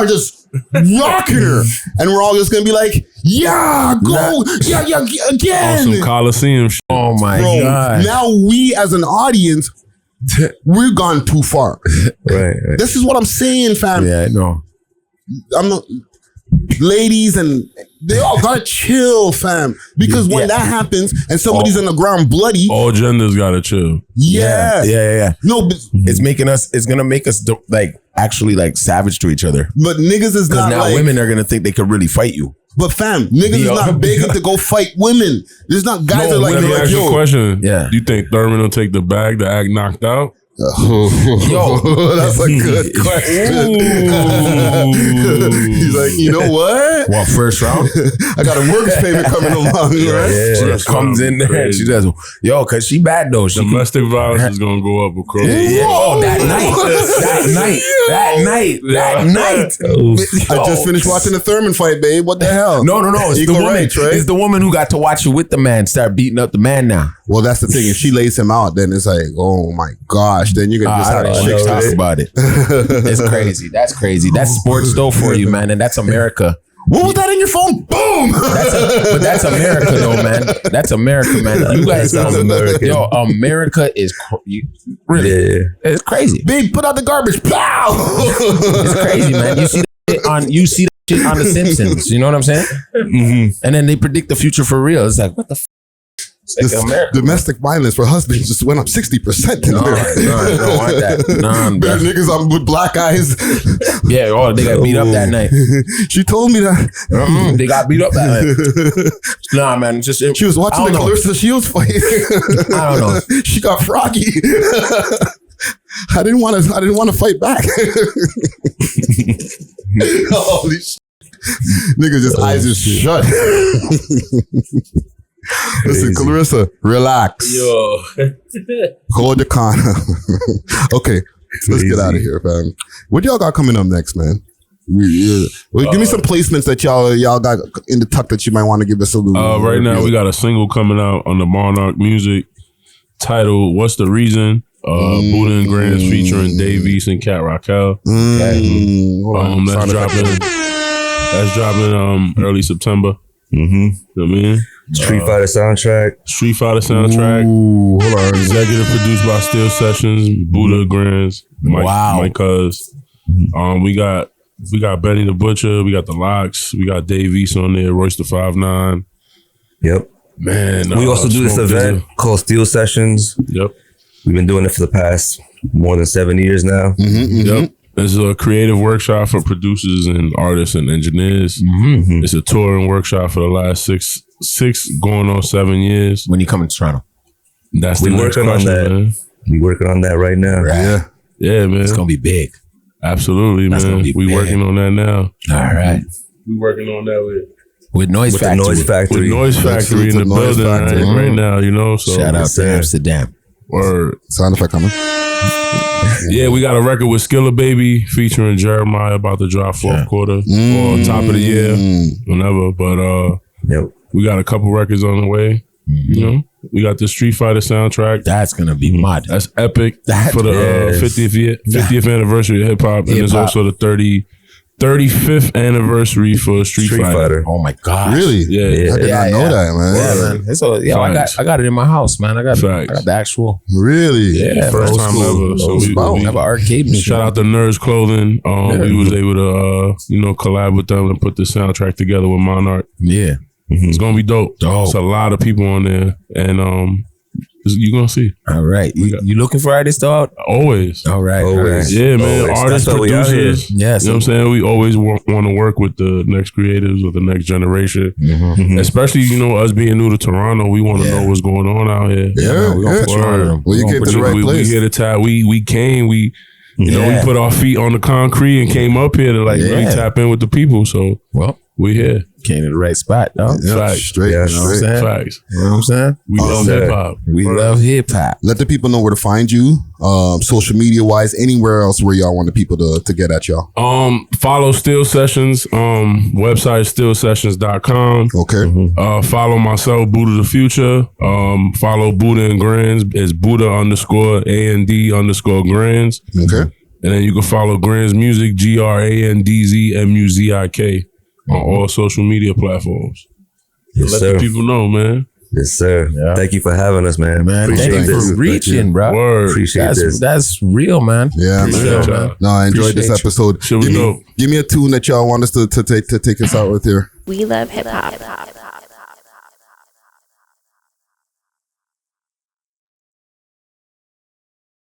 just rocking her. And we're all just going to be like, yeah, go. Yeah, again. Awesome Coliseum shit. Oh my God. Now we as an audience, we've gone too far. Right. This is what I'm saying, fam. Yeah, I know. I'm not, ladies, and they all gotta chill, fam. Because when that happens and somebody's on the ground bloody, all genders gotta chill. Yeah. No, but it's gonna make us like actually like savage to each other. But niggas is not now like, women are gonna think they could really fight you. But fam, niggas is not begging to go fight women. There's not guys that are like, let me ask you a question. Yeah. Do you think Thurman will take the bag to act knocked out? Yo, that's a good question. He's like, you know what? Well, first round, I got a mortgage payment coming along, right? Yeah, she just comes in there and she does. Yo, cause she bad though. Domestic violence is gonna go up across. That night. I just finished watching the Thurman fight, babe. What the hell? No. It's the woman. Rights, right? It's the woman who got to watch you with the man start beating up the man now. Well, that's the thing. If she lays him out, then it's like, oh my gosh. Then you're gonna just have to talk about it. It's crazy. That's crazy. That's sports though for you, man, and that's America. What was that in your phone? Boom! But that's America, though, man. That's America, man. You guys know America. Yo, America is it's crazy. Babe, put out the garbage. Plow! It's crazy, man. You see that shit on The Simpsons. You know what I'm saying? Mm-hmm. And then they predict the future for real. It's like, what the like domestic violence for husbands just went up 60% in America. No, I don't want that. Bad niggas with black eyes. Yeah, they got beat up that night. She told me that. They got beat up that night. Nah, man. She was watching the Clarissa Shields fight. I don't know. She got froggy. I didn't want to fight back. Holy shit. Niggas just eyes just shut. Listen, Clarissa, relax. Yo. Hold your corner. Okay, let's get out of here, fam. What y'all got coming up next, man? Well, give me some placements that y'all got in the tuck that you might want to give us a little. Right now, we got a single coming out on the Monarch Music titled "What's the Reason." Buda Grandz featuring Dave East and Cat Raquel. That's dropping early September. You know what I mean? Street Fighter soundtrack. Ooh, hold on. Executive produced by Steel Sessions, Buda Grandz, Mike Cuz. We got Benny the Butcher, we got the Locks, we got Dave East on there, Royce the 5'9". Yep. Man, we also do this event called Steel Sessions. Yep. We've been doing it for the past more than 7 years now. Yep. It's a creative workshop for producers and artists and engineers. It's a touring workshop for the last six going on 7 years. When you come to Toronto? That's the working on that. Man. We working on that right now. Right. Yeah, man. It's gonna be big. Absolutely, man. We working on that now. All right. We working on that with Noise Factory. With Noise Factory in the building right now, you know. So shout out to Amsterdam. Word. Sound effect coming. Yeah, we got a record with Skilla Baby featuring Jeremiah about to drop fourth quarter or top of the year, whenever. But we got a couple records on the way. You know, we got the Street Fighter soundtrack. That's gonna be mad. That's epic for the 50th anniversary of hip hop, and there's also the 35th anniversary for Street Fighter. Oh my gosh. Really? Yeah. I did not know that, man. Yeah, man. I got it in my house, man. I got the actual. Really? Yeah. First time ever. So we have an arcade machine. Shout out to Nerds Clothing. We was able to, collab with them and put the soundtrack together with Monarch. Yeah. It's gonna be dope. It's a lot of people on there, and you're gonna see. All right. You looking for artists out? Always. All right. Yeah, man. Artists, producers. Yes. You know what I'm saying? We always want to work with the next creatives, with the next generation. Especially, us being new to Toronto, we want to know what's going on out here. Yeah, we're gonna put you on. Well, you came to the right place. We hit a tap. We came. We put our feet on the concrete and came up here to really tap in with the people. So we here. Came to the right spot, dog. Straight. Facts. You know what I'm saying? We love hip hop. We love hip hop. Let the people know where to find you, social media wise, anywhere else where y'all want the people to get at y'all. Follow Steel Sessions. Website steelsessions.com. Okay. Follow myself, Buda the Future. Follow Buda and Grandz. It's Buda _AND Grandz. Okay. And then you can follow Grandz Music, GRANDZ on all social media platforms. Yes, Let sir. the people know, man. Yes, sir. Yeah. Thank you for having us, man. Thank you for reaching, bro. Word. Appreciate this. That's real, man. Yeah, man. No, I enjoyed this episode. Should we go? Give me a tune that y'all want us to take us out with here. We love hip hop.